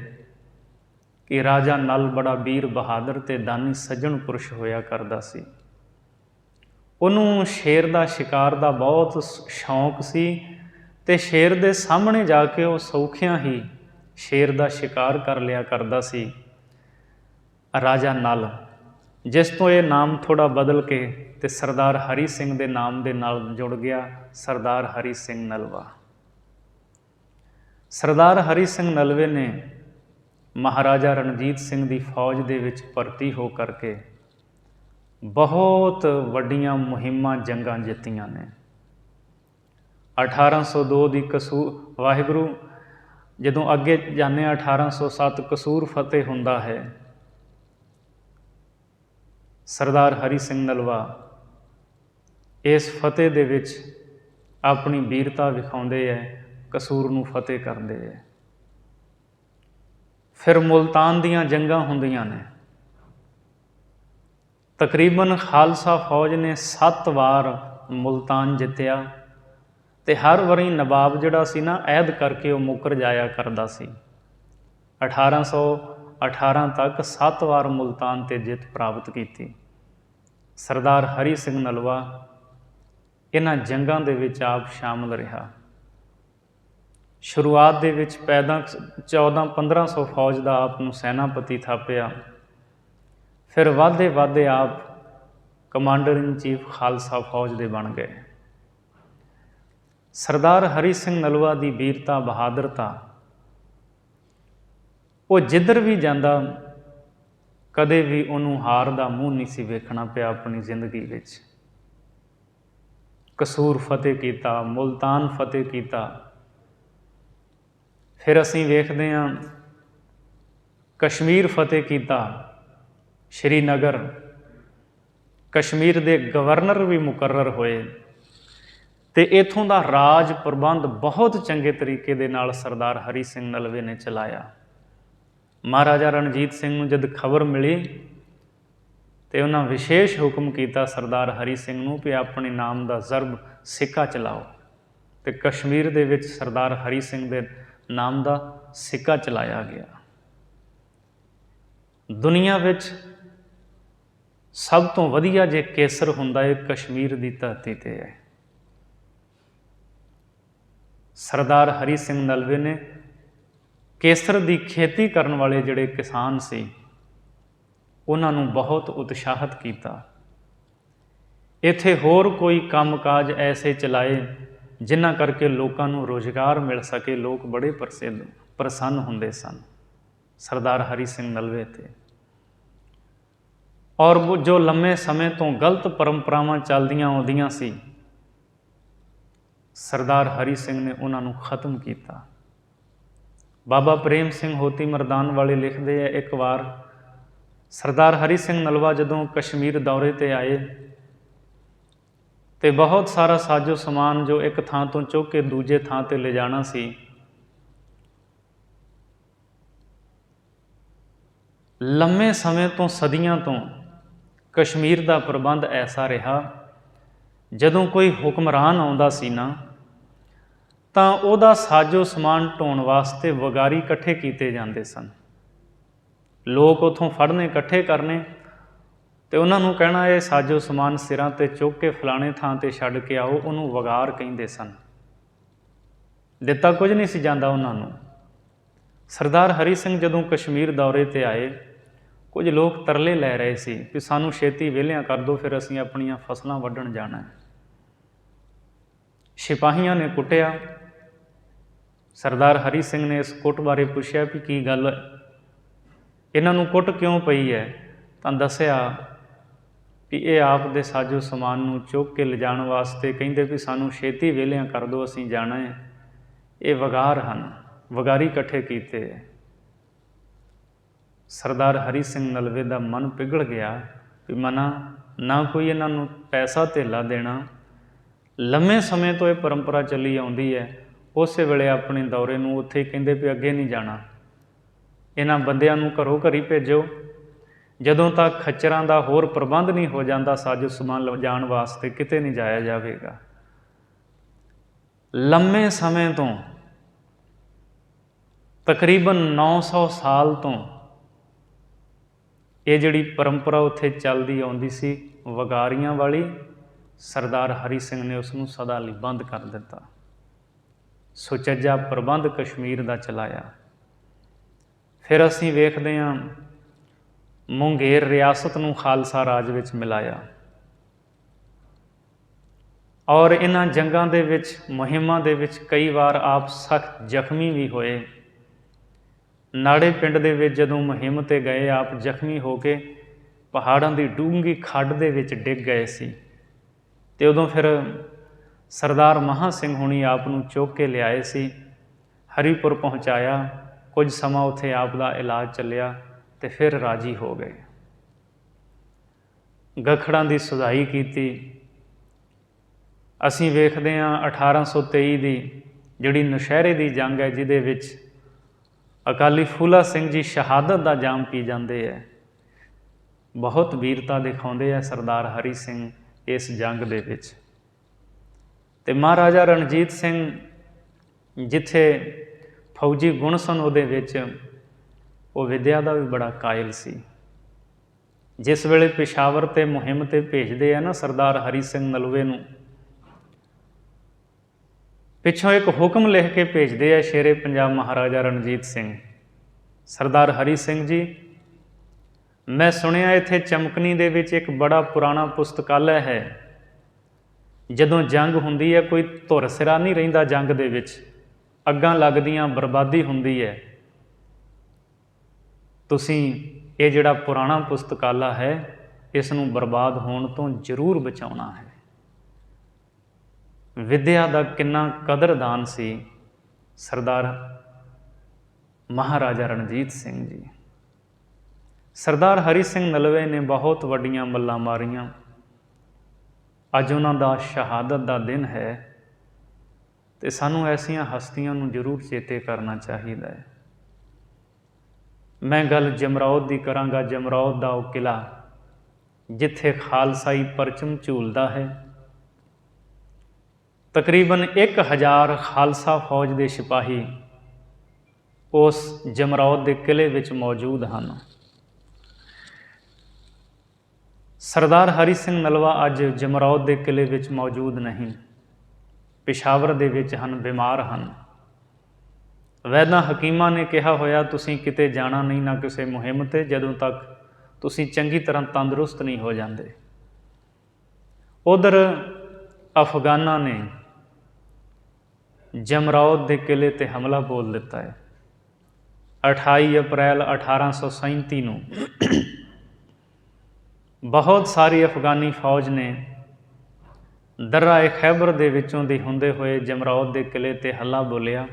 ਕਿ ਰਾਜਾ ਨਲ ਬੜਾ ਵੀਰ ਬਹਾਦਰ ਅਤੇ ਦਾਨੀ ਸੱਜਣ ਪੁਰਸ਼ ਹੋਇਆ ਕਰਦਾ ਸੀ। ਉਹਨੂੰ ਸ਼ੇਰ ਦਾ ਸ਼ਿਕਾਰ ਦਾ ਬਹੁਤ ਸ਼ੌਂਕ ਸੀ ਅਤੇ ਸ਼ੇਰ ਦੇ ਸਾਹਮਣੇ ਜਾ ਕੇ ਉਹ ਸੌਖਿਆਂ ਹੀ ਸ਼ੇਰ ਦਾ ਸ਼ਿਕਾਰ ਕਰ ਲਿਆ ਕਰਦਾ ਸੀ। ਰਾਜਾ ਨਲ, ਜਿਸ ਤੋਂ ਇਹ ਨਾਮ ਥੋੜ੍ਹਾ ਬਦਲ ਕੇ ਅਤੇ ਸਰਦਾਰ ਹਰੀ ਸਿੰਘ ਦੇ ਨਾਮ ਦੇ ਨਾਲ ਜੁੜ ਗਿਆ, ਸਰਦਾਰ ਹਰੀ ਸਿੰਘ ਨਲਵਾ। ਸਰਦਾਰ ਹਰੀ ਸਿੰਘ ਨਲਵੇ ਨੇ ਮਹਾਰਾਜਾ ਰਣਜੀਤ ਸਿੰਘ ਦੀ ਫੌਜ ਦੇ ਵਿੱਚ ਭਰਤੀ ਹੋ ਕਰਕੇ ਬਹੁਤ ਵੱਡੀਆਂ ਮੁਹਿੰਮਾਂ ਜੰਗਾਂ ਜਿੱਤੀਆਂ ਨੇ। 1802 ਦੀ ਵਾਹਿਗੁਰੂ ਜਦੋਂ ਅੱਗੇ ਜਾਂਦੇ ਹਾਂ, 1807 ਕਸੂਰ ਫਤਿਹ ਹੁੰਦਾ ਹੈ। ਸਰਦਾਰ ਹਰੀ ਸਿੰਘ ਨਲਵਾ ਇਸ ਫਤਿਹ ਦੇ ਵਿੱਚ ਆਪਣੀ ਵੀਰਤਾ ਵਿਖਾਉਂਦੇ ਹੈ, ਕਸੂਰ ਨੂੰ ਫਤਿਹ ਕਰਦੇ ਹੈ। ਫਿਰ ਮੁਲਤਾਨ ਦੀਆਂ ਜੰਗਾਂ ਹੁੰਦੀਆਂ ਨੇ। ਤਕਰੀਬਨ ਖਾਲਸਾ ਫੌਜ ਨੇ 7 ਵਾਰ ਮੁਲਤਾਨ ਜਿੱਤਿਆ ਅਤੇ ਹਰ ਵਾਰੀ ਨਵਾਬ ਜਿਹੜਾ ਸੀ ਨਾ, ਅਹਿਦ ਕਰਕੇ ਉਹ ਮੁੱਕਰ ਜਾਇਆ ਕਰਦਾ ਸੀ। 1818 ਤੱਕ 7 ਵਾਰ ਮੁਲਤਾਨ 'ਤੇ ਜਿੱਤ ਪ੍ਰਾਪਤ ਕੀਤੀ। ਸਰਦਾਰ ਹਰੀ ਸਿੰਘ ਨਲਵਾ ਇਹਨਾਂ ਜੰਗਾਂ ਦੇ ਵਿੱਚ ਆਪ ਸ਼ਾਮਲ ਰਿਹਾ। ਸ਼ੁਰੂਆਤ ਦੇ ਵਿੱਚ 1400-1500 ਫੌਜ ਦਾ ਆਪ ਨੂੰ ਸੈਨਾਪਤੀ ਥਾਪਿਆ। ਫਿਰ ਵਧਦੇ ਆਪ ਕਮਾਂਡਰ ਇਨ ਚੀਫ ਖਾਲਸਾ ਫੌਜ ਦੇ ਬਣ ਗਏ। ਸਰਦਾਰ ਹਰੀ ਸਿੰਘ ਨਲਵਾ ਦੀ ਵੀਰਤਾ, ਬਹਾਦਰਤਾ, ਉਹ ਜਿੱਧਰ ਵੀ ਜਾਂਦਾ ਕਦੇ ਵੀ ਉਹਨੂੰ ਹਾਰ ਦਾ ਮੂੰਹ ਨਹੀਂ ਸੀ ਵੇਖਣਾ ਪਿਆ ਆਪਣੀ ਜ਼ਿੰਦਗੀ ਵਿੱਚ। ਕਸੂਰ ਫਤਿਹ ਕੀਤਾ, ਮੁਲਤਾਨ ਫਤਿਹ ਕੀਤਾ। ਫਿਰ ਅਸੀਂ ਵੇਖਦੇ ਹਾਂ ਕਸ਼ਮੀਰ ਫਤਿਹ ਕੀਤਾ, ਸ਼੍ਰੀਨਗਰ। ਕਸ਼ਮੀਰ ਦੇ ਗਵਰਨਰ ਵੀ ਮੁਕਰਰ ਹੋਏ ਅਤੇ ਇੱਥੋਂ ਦਾ ਰਾਜ ਪ੍ਰਬੰਧ ਬਹੁਤ ਚੰਗੇ ਤਰੀਕੇ ਦੇ ਨਾਲ ਸਰਦਾਰ ਹਰੀ ਸਿੰਘ ਨਲਵੇ ਨੇ ਚਲਾਇਆ। ਮਹਾਰਾਜਾ ਰਣਜੀਤ ਸਿੰਘ ਨੂੰ ਜਦ ਖਬਰ ਮਿਲੀ ਅਤੇ ਉਹਨਾਂ ਵਿਸ਼ੇਸ਼ ਹੁਕਮ ਕੀਤਾ ਸਰਦਾਰ ਹਰੀ ਸਿੰਘ ਨੂੰ ਵੀ ਆਪਣੇ ਨਾਮ ਦਾ ਜ਼ਰਬ ਸਿੱਕਾ ਚਲਾਓ, ਅਤੇ ਕਸ਼ਮੀਰ ਦੇ ਵਿੱਚ ਸਰਦਾਰ ਹਰੀ ਸਿੰਘ ਦੇ ਨਾਮ ਦਾ ਸਿੱਕਾ ਚਲਾਇਆ ਗਿਆ। ਦੁਨੀਆ ਵਿੱਚ ਸਭ ਤੋਂ ਵਧੀਆ ਜੇ ਕੇਸਰ ਹੁੰਦਾ ਹੈ, ਕਸ਼ਮੀਰ ਦੀ ਧਰਤੀ 'ਤੇ ਹੈ। ਸਰਦਾਰ ਹਰੀ ਸਿੰਘ ਨਲਵੇ ਨੇ ਕੇਸਰ ਦੀ ਖੇਤੀ ਕਰਨ ਵਾਲੇ ਜਿਹੜੇ ਕਿਸਾਨ ਸੀ, ਉਹਨਾਂ ਨੂੰ ਬਹੁਤ ਉਤਸ਼ਾਹਿਤ ਕੀਤਾ। ਇੱਥੇ ਹੋਰ ਕੋਈ ਕੰਮਕਾਜ ਐਸੇ ਚਲਾਏ ਜਿਨ੍ਹਾਂ ਕਰਕੇ ਲੋਕਾਂ ਨੂੰ ਰੁਜ਼ਗਾਰ ਮਿਲ ਸਕੇ। ਲੋਕ ਬੜੇ ਪ੍ਰਸੰਨ ਹੁੰਦੇ ਸਨ ਸਰਦਾਰ ਹਰੀ ਸਿੰਘ ਨਲਵੇ 'ਤੇ। ਔਰ ਜੋ ਲੰਮੇ ਸਮੇਂ ਤੋਂ ਗਲਤ ਪਰੰਪਰਾਵਾਂ ਚੱਲਦੀਆਂ ਆਉਂਦੀਆਂ ਸੀ, ਸਰਦਾਰ ਹਰੀ ਸਿੰਘ ਨੇ ਉਹਨਾਂ ਨੂੰ ਖਤਮ ਕੀਤਾ। ਬਾਬਾ ਪ੍ਰੇਮ ਸਿੰਘ ਹੋਤੀ ਮਰਦਾਨ ਵਾਲੇ ਲਿਖਦੇ ਹੈ, ਇੱਕ ਵਾਰ ਸਰਦਾਰ ਹਰੀ ਸਿੰਘ ਨਲਵਾ ਜਦੋਂ ਕਸ਼ਮੀਰ ਦੌਰੇ 'ਤੇ ਆਏ ਅਤੇ ਬਹੁਤ ਸਾਰਾ ਸਾਜੋ ਸਮਾਨ ਜੋ ਇੱਕ ਥਾਂ ਤੋਂ ਚੁੱਕ ਕੇ ਦੂਜੇ ਥਾਂ 'ਤੇ ਲਿਜਾਣਾ ਸੀ, ਲੰਮੇ ਸਮੇਂ ਤੋਂ, ਸਦੀਆਂ ਤੋਂ ਕਸ਼ਮੀਰ ਦਾ ਪ੍ਰਬੰਧ ਐਸਾ ਰਿਹਾ, ਜਦੋਂ ਕੋਈ ਹੁਕਮਰਾਨ ਆਉਂਦਾ ਸੀ ਨਾ, ਤਾਂ ਉਹਦਾ ਸਾਜੋ ਸਮਾਨ ਢੋਣ ਵਾਸਤੇ ਵਗਾਰੀ ਇਕੱਠੇ ਕੀਤੇ ਜਾਂਦੇ ਸਨ। ਲੋਕ ਉੱਥੋਂ ਫੜਨੇ, ਇਕੱਠੇ ਕਰਨੇ ਅਤੇ ਉਹਨਾਂ ਨੂੰ ਕਹਿਣਾ ਇਹ ਸਾਜੋ ਸਮਾਨ ਸਿਰਾਂ 'ਤੇ ਚੁੱਕ ਕੇ ਫਲਾਣੇ ਥਾਂ 'ਤੇ ਛੱਡ ਕੇ ਆਓ। ਉਹਨੂੰ ਵਗਾਰ ਕਹਿੰਦੇ ਸਨ। ਦਿੱਤਾ ਕੁਝ ਨਹੀਂ ਸੀ ਜਾਂਦਾ ਉਹਨਾਂ ਨੂੰ। ਸਰਦਾਰ ਹਰੀ ਸਿੰਘ ਜਦੋਂ ਕਸ਼ਮੀਰ ਦੌਰੇ 'ਤੇ ਆਏ, ਕੁਝ ਲੋਕ ਤਰਲੇ ਲੈ ਰਹੇ ਸੀ ਕਿ ਸਾਨੂੰ ਛੇਤੀ ਵਿਹਲਿਆਂ ਕਰ ਦਿਓ, ਫਿਰ ਅਸੀਂ ਆਪਣੀਆਂ ਫਸਲਾਂ ਵੱਢਣ ਜਾਣਾ। ਸਿਪਾਹੀਆਂ ਨੇ ਕੁੱਟਿਆ। ਸਰਦਾਰ ਹਰੀ ਸਿੰਘ ਨੇ ਇਸ ਕੁੱਟ ਬਾਰੇ ਪੁੱਛਿਆ ਵੀ ਕੀ ਗੱਲ, ਇਹਨਾਂ ਨੂੰ ਕੁੱਟ ਕਿਉਂ ਪਈ ਹੈ? ਤਾਂ ਦੱਸਿਆ ਵੀ ਇਹ ਆਪ ਦੇ ਸਾਜੋ ਸਮਾਨ ਨੂੰ ਚੁੱਕ ਕੇ ਲਿਜਾਣ ਵਾਸਤੇ ਕਹਿੰਦੇ ਵੀ ਸਾਨੂੰ ਛੇਤੀ ਵਿਹਲਿਆਂ ਕਰ ਦਿਓ, ਅਸੀਂ ਜਾਣਾ ਹੈ। ਇਹ ਵਗਾਰ ਹਨ, ਵਗਾਰੀ ਇਕੱਠੇ ਕੀਤੇ ਹੈ। ਸਰਦਾਰ ਹਰੀ ਸਿੰਘ ਨਲਵੇ ਦਾ ਮਨ ਪਿਘਲ ਗਿਆ ਵੀ ਮਨਾ ਨਾ ਕੋਈ ਇਹਨਾਂ ਨੂੰ ਪੈਸਾ ਧੇਲਾ ਦੇਣਾ। ਲੰਮੇ ਸਮੇਂ ਤੋਂ ਇਹ ਪਰੰਪਰਾ ਚੱਲੀ ਆਉਂਦੀ ਹੈ। ਉਸੇ ਵੇਲੇ ਆਪਣੇ ਦੌਰੇ ਨੂੰ ਉੱਥੇ ਕਹਿੰਦੇ ਵੀ ਅੱਗੇ ਨਹੀਂ ਜਾਣਾ, ਇਹਨਾਂ ਬੰਦਿਆਂ ਨੂੰ ਘਰੋਂ ਘਰੀ ਭੇਜੋ। ਜਦੋਂ ਤੱਕ ਖੱਚਰਾਂ ਦਾ ਹੋਰ ਪ੍ਰਬੰਧ ਨਹੀਂ ਹੋ ਜਾਂਦਾ ਸਾਜੋ ਸਮਾਨ ਲਿਜਾਣ ਵਾਸਤੇ, ਕਿਤੇ ਨਹੀਂ ਜਾਇਆ ਜਾਵੇਗਾ। ਲੰਮੇ ਸਮੇਂ ਤੋਂ, ਤਕਰੀਬਨ 900 ਸਾਲ ਤੋਂ ਇਹ ਜਿਹੜੀ ਪਰੰਪਰਾ ਉੱਥੇ ਚੱਲਦੀ ਆਉਂਦੀ ਸੀ ਵਗਾਰੀਆਂ ਵਾਲੀ, ਸਰਦਾਰ ਹਰੀ ਸਿੰਘ ਨੇ ਉਸ ਨੂੰ ਸਦਾ ਲਈ ਬੰਦ ਕਰ ਦਿੱਤਾ। ਸੁਚੱਜਾ ਪ੍ਰਬੰਧ ਕਸ਼ਮੀਰ ਦਾ ਚਲਾਇਆ। ਫਿਰ ਅਸੀਂ ਵੇਖਦੇ ਹਾਂ ਮੁੰਗੇਰ ਰਿਆਸਤ ਨੂੰ ਖਾਲਸਾ ਰਾਜ ਵਿੱਚ ਮਿਲਾਇਆ ਔਰ ਇਹਨਾਂ ਜੰਗਾਂ ਦੇ ਵਿੱਚ, ਮੁਹਿੰਮਾਂ ਦੇ ਵਿੱਚ ਕਈ ਵਾਰ ਆਪ ਸਖਤ ਜ਼ਖਮੀ ਵੀ ਹੋਏ। ਨਾੜੇ ਪਿੰਡ ਦੇ ਵਿੱਚ ਜਦੋਂ ਮੁਹਿੰਮ 'ਤੇ ਗਏ, ਆਪ ਜ਼ਖਮੀ ਹੋ ਕੇ ਪਹਾੜਾਂ ਦੀ ਡੂੰਘੀ ਖੱਡ ਦੇ ਵਿੱਚ ਡਿੱਗ ਗਏ ਸੀ। ਅਤੇ ਉਦੋਂ ਫਿਰ ਸਰਦਾਰ ਮਹਾਂ ਸਿੰਘ ਹੁਣੀ ਆਪ ਨੂੰ ਚੁੱਕ ਕੇ ਲਿਆਏ ਸੀ, ਹਰੀਪੁਰ ਪਹੁੰਚਾਇਆ। ਕੁਝ ਸਮਾਂ ਉੱਥੇ ਆਪ ਦਾ ਇਲਾਜ ਚੱਲਿਆ ਅਤੇ ਫਿਰ ਰਾਜੀ ਹੋ ਗਏ। ਗਖੜਾਂ ਦੀ ਸੁਧਾਈ ਕੀਤੀ। ਅਸੀਂ ਵੇਖਦੇ ਹਾਂ 1823 ਦੀ ਜਿਹੜੀ ਨੌਸ਼ਹਿਰੇ ਦੀ ਜੰਗ ਹੈ, ਜਿਹਦੇ ਵਿੱਚ ਅਕਾਲੀ ਫੂਲਾ ਸਿੰਘ ਜੀ ਸ਼ਹਾਦਤ ਦਾ ਜਾਮ ਪੀ ਜਾਂਦੇ ਹੈ। ਬਹੁਤ ਵੀਰਤਾ ਦਿਖਾਉਂਦੇ ਹੈ ਸਰਦਾਰ ਹਰੀ ਸਿੰਘ ਇਸ ਜੰਗ ਦੇ ਵਿੱਚ। ਅਤੇ ਮਹਾਰਾਜਾ ਰਣਜੀਤ ਸਿੰਘ ਜਿੱਥੇ ਫੌਜੀ ਗੁਣ ਸਨ, ਉਹਦੇ ਵਿੱਚ ਉਹ ਵਿੱਦਿਆ ਦਾ ਵੀ ਬੜਾ ਕਾਇਲ ਸੀ। ਜਿਸ ਵੇਲੇ ਪੇਸ਼ਾਵਰ 'ਤੇ ਮੁਹਿੰਮ 'ਤੇ ਭੇਜਦੇ ਆ ਨਾ ਸਰਦਾਰ ਹਰੀ ਸਿੰਘ ਨਲਵੇ ਨੂੰ, ਪਿੱਛੋਂ ਇੱਕ ਹੁਕਮ ਲਿਖ ਕੇ ਭੇਜਦੇ ਆ ਸ਼ੇਰੇ ਪੰਜਾਬ ਮਹਾਰਾਜਾ ਰਣਜੀਤ ਸਿੰਘ, ਸਰਦਾਰ ਹਰੀ ਸਿੰਘ ਜੀ, ਮੈਂ ਸੁਣਿਆ ਇੱਥੇ ਚਮਕਨੀ ਦੇ ਵਿੱਚ ਇੱਕ ਬੜਾ ਪੁਰਾਣਾ ਪੁਸਤਕਾਲਾ ਹੈ। ਜਦੋਂ ਜੰਗ ਹੁੰਦੀ ਹੈ ਕੋਈ ਧੁਰ ਸਿਰਾ ਨਹੀਂ ਰਹਿੰਦਾ, ਜੰਗ ਦੇ ਵਿੱਚ ਅੱਗਾਂ ਲੱਗਦੀਆਂ, ਬਰਬਾਦੀ ਹੁੰਦੀ ਹੈ। ਤੁਸੀਂ ਇਹ ਜਿਹੜਾ ਪੁਰਾਣਾ ਪੁਸਤਕਾਲਾ ਹੈ, ਇਸ ਨੂੰ ਬਰਬਾਦ ਹੋਣ ਤੋਂ ਜ਼ਰੂਰ ਬਚਾਉਣਾ ਹੈ। ਵਿੱਦਿਆ ਦਾ ਕਿੰਨਾ ਕਦਰਦਾਨ ਸੀ ਸਰਦਾਰ ਮਹਾਰਾਜਾ ਰਣਜੀਤ ਸਿੰਘ ਜੀ। ਸਰਦਾਰ ਹਰੀ ਸਿੰਘ ਨਲਵੇ ਨੇ ਬਹੁਤ ਵੱਡੀਆਂ ਮੱਲਾਂ ਮਾਰੀਆਂ। ਅੱਜ ਉਹਨਾਂ ਦਾ ਸ਼ਹਾਦਤ ਦਾ ਦਿਨ ਹੈ ਅਤੇ ਸਾਨੂੰ ਐਸੀਆਂ ਹਸਤੀਆਂ ਨੂੰ ਜ਼ਰੂਰ ਚੇਤੇ ਕਰਨਾ ਚਾਹੀਦਾ ਹੈ। ਮੈਂ ਗੱਲ ਜਮਰੌਦ ਦੀ ਕਰਾਂਗਾ। ਜਮਰੌਦ ਦਾ ਉਹ ਕਿਲ੍ਹਾ ਜਿੱਥੇ ਖਾਲਸਾਈ ਪਰਚਮ ਝੂਲਦਾ ਹੈ। ਤਕਰੀਬਨ 1000 ਖਾਲਸਾ ਫੌਜ ਦੇ ਸਿਪਾਹੀ ਉਸ ਜਮਰੌਦ ਦੇ ਕਿਲ੍ਹੇ ਵਿੱਚ ਮੌਜੂਦ ਹਨ। ਸਰਦਾਰ ਹਰੀ ਸਿੰਘ ਨਲਵਾ ਅੱਜ ਜਮਰੌਦ ਦੇ ਕਿਲ੍ਹੇ ਵਿੱਚ ਮੌਜੂਦ ਨਹੀਂ, ਪੇਸ਼ਾਵਰ ਦੇ ਵਿੱਚ ਹਨ, ਬਿਮਾਰ ਹਨ। ਵੈਦਾਂ ਹਕੀਮਾਂ ਨੇ ਕਿਹਾ ਹੋਇਆ ਤੁਸੀਂ ਕਿਤੇ ਜਾਣਾ ਨਹੀਂ, ਨਾ ਕਿਸੇ ਮੁਹਿੰਮ 'ਤੇ, ਜਦੋਂ ਤੱਕ ਤੁਸੀਂ ਚੰਗੀ ਤਰ੍ਹਾਂ ਤੰਦਰੁਸਤ ਨਹੀਂ ਹੋ ਜਾਂਦੇ। ਉਧਰ ਅਫਗਾਨਾਂ ਨੇ ਜਮਰੌਦ ਦੇ ਕਿਲ੍ਹੇ 'ਤੇ ਹਮਲਾ ਬੋਲ ਦਿੱਤਾ ਹੈ। 28 ਅਪ੍ਰੈਲ 1837 ਨੂੰ ਬਹੁਤ ਸਾਰੀ ਅਫਗਾਨੀ ਫੌਜ ਨੇ ਦਰਾ-ਏ-ਖੈਬਰ ਦੇ ਵਿੱਚੋਂ ਦੀ ਹੁੰਦੇ ਹੋਏ ਜਮਰੌਦ ਦੇ ਕਿਲ੍ਹੇ 'ਤੇ ਹੱਲਾ ਬੋਲਿਆ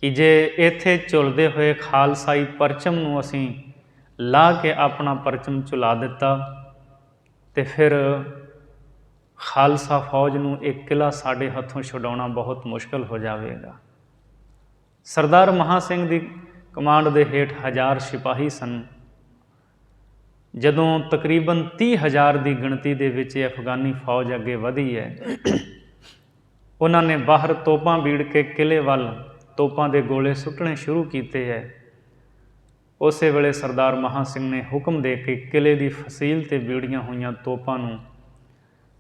ਕਿ ਜੇ ਇੱਥੇ ਝੁਲਦੇ ਹੋਏ ਖਾਲਸਾਈ ਪਰਚਮ ਨੂੰ ਅਸੀਂ ਲਾਹ ਕੇ ਆਪਣਾ ਪਰਚਮ ਝੁਲਾ ਦਿੱਤਾ ਅਤੇ ਫਿਰ ਖਾਲਸਾ ਫੌਜ ਨੂੰ ਇਹ ਕਿਲ੍ਹਾ ਸਾਡੇ ਹੱਥੋਂ ਛੁਡਾਉਣਾ ਬਹੁਤ ਮੁਸ਼ਕਲ ਹੋ ਜਾਵੇਗਾ। ਸਰਦਾਰ ਮਹਾਂ ਸਿੰਘ ਦੀ ਕਮਾਂਡ ਦੇ ਹੇਠ 1000 ਸਿਪਾਹੀ ਸਨ। ਜਦੋਂ ਤਕਰੀਬਨ 30,000 ਦੀ ਗਿਣਤੀ ਦੇ ਵਿੱਚ ਇਹ ਅਫਗਾਨੀ ਫੌਜ ਅੱਗੇ ਵਧੀ ਹੈ, ਉਹਨਾਂ ਨੇ ਬਾਹਰ ਤੋਪਾਂ ਬੀੜ ਕੇ ਕਿਲ੍ਹੇ ਵੱਲ ਤੋਪਾਂ ਦੇ ਗੋਲੇ ਸੁੱਟਣੇ ਸ਼ੁਰੂ ਕੀਤੇ ਹੈ। ਉਸੇ ਵੇਲੇ ਸਰਦਾਰ ਮਹਾਂ ਸਿੰਘ ਨੇ ਹੁਕਮ ਦੇ ਕੇ ਕਿਲ੍ਹੇ ਦੀ ਫਸੀਲ 'ਤੇ ਬੀੜੀਆਂ ਹੋਈਆਂ ਤੋਪਾਂ ਨੂੰ,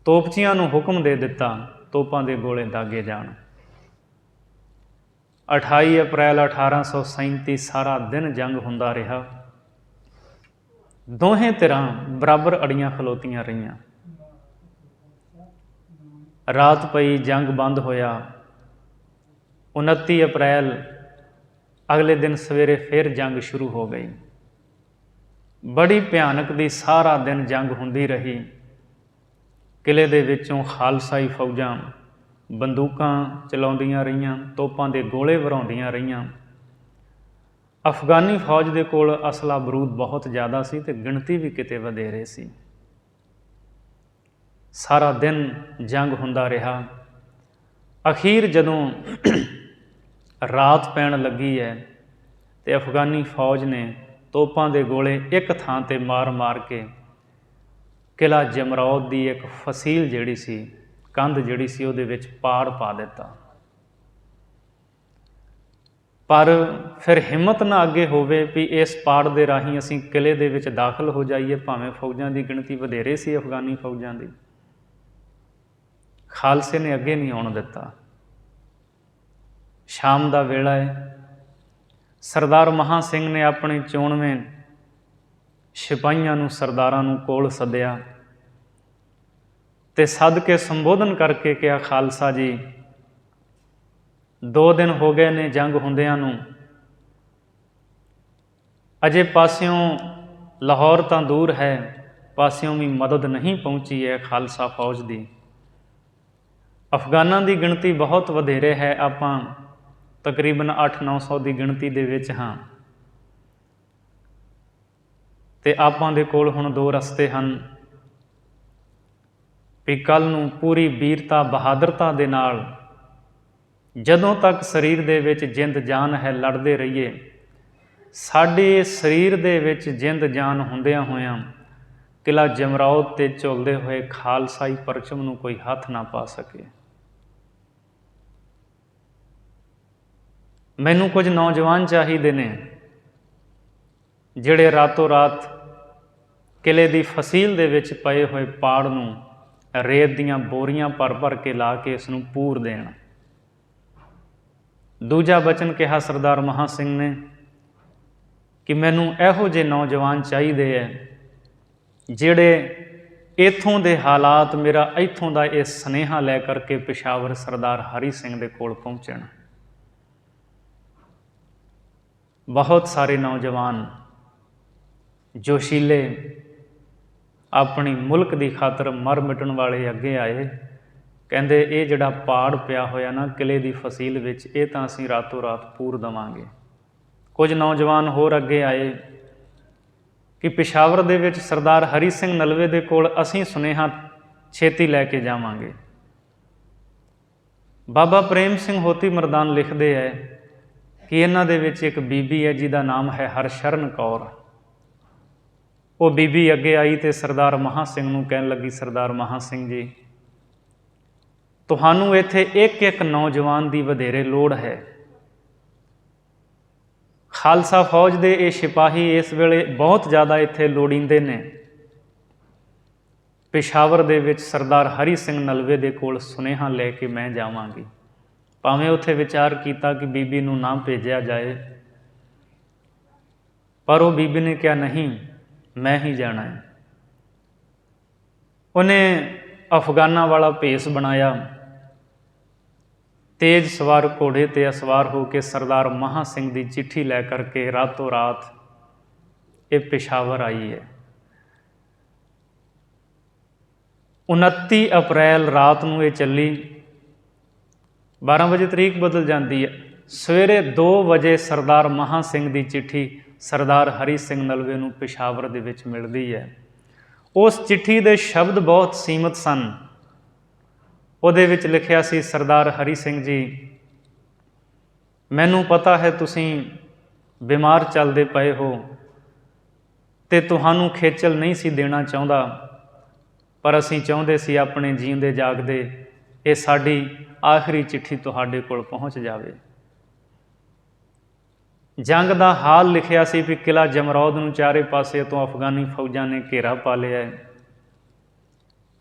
ਤੋਪਚੀਆਂ ਨੂੰ ਹੁਕਮ ਦੇ ਦਿੱਤਾ ਤੋਪਾਂ ਦੇ ਗੋਲੇ ਦਾਗੇ ਜਾਣ। 28 ਅਪ੍ਰੈਲ 1837 ਸਾਰਾ ਦਿਨ ਜੰਗ ਹੁੰਦਾ ਰਿਹਾ। ਦੋਹੇਂ ਧਿਰਾਂ ਬਰਾਬਰ ਅੜੀਆਂ ਖਲੋਤੀਆਂ ਰਹੀਆਂ। ਰਾਤ ਪਈ, ਜੰਗ ਬੰਦ ਹੋਇਆ। 29 ਅਪ੍ਰੈਲ ਅਗਲੇ ਦਿਨ ਸਵੇਰੇ ਫਿਰ ਜੰਗ ਸ਼ੁਰੂ ਹੋ ਗਈ। बड़ी भयानक दी सारा दिन जंग हुंदी रही। किले दे विचों खालसाई फौजां बंदूकां चलाउंदियां रहियां, तोपां दे गोले वराउंदियां रहियां। अफगानी फौज दे कोल असला बरूद बहुत ज़्यादा सी ते गिणती भी किते वधेरे सी। सारा दिन जंग हुंदा रहा। अखीर जदों रात पैण लगी है ते अफगानी फौज ने तोपां दे गोले एक थां ते मार मार के किला जमरौद दी एक फसील जिहड़ी सी, कंध जिहड़ी सी, उहदे विच पाड़ पा दिता। पर फिर हिम्मत ना अगे होवे भी इस पाड़ दे राहीं असीं किले दे विच दाखल हो जाइए, भावें फौजां दी गिणती वधेरे सी अफगानी फौजां दी। खालसे ने अगे नहीं आउण दिता। शाम का वेला है, सरदार महा सिंह ने अपने चोणवें सिपाहियां नूं, सरदारां नूं कोल सद्दिया ते सद के संबोधन करके कहा, खालसा जी 2 दिन हो गए ने जंग हुंदियां नूं, अजे पासियों लाहौर तां दूर है, पासियों भी मदद नहीं पहुँची है खालसा फौज दी। अफगानां दी गिणती बहुत वधेरे है, आपां तकरीबन 800-900 की गिणती दे विच हाँ, ते आपां दे कोल हुण 2 रस्ते हैं भी कल नूं पूरी वीरता बहादरता दे नाल जदों तक शरीर दे विच जिंद जान है लड़दे रहिए। साडे शरीर दे विच जिंद जान हुंदियां होइयां किला जमरौद ते झुलदे होए खालसाई परचम नूं कोई हथ ना पा सके। मैनूं कुछ नौजवान चाहिए ने जिहड़े रातों रात किले दी फसील दे विच पए होए पाड़ नूं रेत दीयां बोरियां भर भर के ला के इस नूं पूर देण। दूजा बचन कहा सरदार महा सिंह ने कि मैनूं इहो जे नौजवान चाहिए है जिहड़े इत्थों दे हालात, मेरा इत्थों दा इह सुनेहा लै करके पेशावर सरदार हरी सिंह दे कोल पहुँचण। बहुत सारे नौजवान जोशीले अपनी मुल्क की खातर मर मिटण वाले अगे आए। कहंदे ये जिहड़ा पाड़ पिया होया ना किले की फसील विच, ये तां असीं रातों रात पूर देवांगे। कुछ नौजवान होर अगे आए कि पेशावर दे विच सरदार हरी सिंह नलवे दे कोल असीं सुनेहा छेती लैके जावांगे। बाबा प्रेम सिंह होती मरदान लिखते है कि इन्हां दे विच एक बीबी है जिहदा नाम है हरशरण कौर। वो बीबी अगे आई तो सरदार महा सिंह नूं कहण लगी, सरदार महा सिंह जी तुहानूं इत्थे एक एक नौजवान की वधेरे लोड़ है। खालसा फौज दे ये सिपाही इस वेले बहुत ज़्यादा इत्थे लोड़ींदे ने। पेशावर दे विच सरदार हरी सिंह नलवे दे कोल सुनेहा लैके मैं जावांगी। भावें उत्थे विचार किया कि बीबी नूं ना भेजिया जाए, पर वो बीबी ने कहा नहीं, मैं ही जाना है। उन्हें अफगाना वाला भेस बनाया, तेज सवार घोड़े ते असवार होकर सरदार महा सिंह की चिट्ठी लै करके रातों रात ये पेशावर आई है। 29 अप्रैल रात नूं ये चली, 12 बजे तरीक बदल जाती है। सवेरे 2 बजे सरदार महा सिंह की चिट्ठी सरदार हरी सिंह नलवे नूं पेशावर दे विच मिलदी है। उस चिट्ठी दे शब्द बहुत सीमित सन। उहदे विच लिखिया सी, सरदार हरी सिंह जी मैनूं पता है तुसीं बीमार चलदे पए हो ते तुहानूं खेचल नहीं सी देना चाहुंदा, पर असीं चाहुंदे सी अपने जींदे जागदे ये साडी आखिरी चिट्ठी तुहाडे कोल पहुँच जावे। जंग का हाल लिखिया सी भी किला जमरौद नूं चारे पासे तो अफगानी फौजां ने घेरा पा लिया है।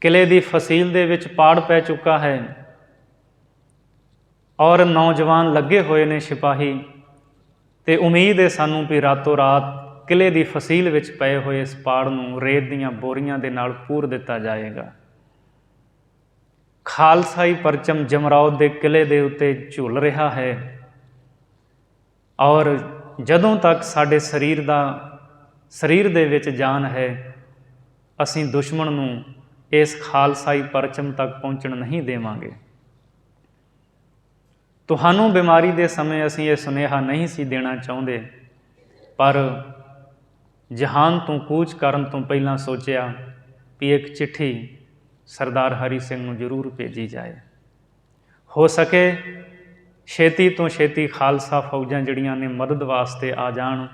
किले की फसील दे विच पाड़ पै चुका है और नौजवान लगे हुए ने सिपाही, ते उम्मीद है सानूं भी रातों रात किले की फसील विच पए हुए इस पाड़ नूं रेत दीयां बोरियां दे नाल पूर दिता जाएगा। खालसाई परचम जमरौद के किले के उत्ते झुल रहा है और जदों तक साडे शरीर का ਸਰੀਰ ਦੇ ਵਿੱਚ ਜਾਨ ਹੈ, ਅਸੀਂ ਦੁਸ਼ਮਣ ਨੂੰ ਇਸ ਖਾਲਸਾਈ ਪਰਚਮ ਤੱਕ ਪਹੁੰਚਣ ਨਹੀਂ ਦੇਵਾਂਗੇ। ਤੁਹਾਨੂੰ ਬਿਮਾਰੀ ਦੇ ਸਮੇਂ ਅਸੀਂ ਇਹ ਸੁਨੇਹਾ ਨਹੀਂ ਸੀ ਦੇਣਾ ਚਾਹੁੰਦੇ, ਪਰ ਜਹਾਨ ਤੋਂ ਕੂਚ ਕਰਨ ਤੋਂ ਪਹਿਲਾਂ ਸੋਚਿਆ ਵੀ ਇੱਕ ਚਿੱਠੀ ਸਰਦਾਰ ਹਰੀ ਸਿੰਘ ਨੂੰ ਜ਼ਰੂਰ ਭੇਜੀ ਜਾਏ। ਹੋ ਸਕੇ ਛੇਤੀ ਤੋਂ ਛੇਤੀ ਖਾਲਸਾ ਫੌਜਾਂ ਜਿਹੜੀਆਂ ਨੇ ਮਦਦ ਵਾਸਤੇ ਆ ਜਾਣ।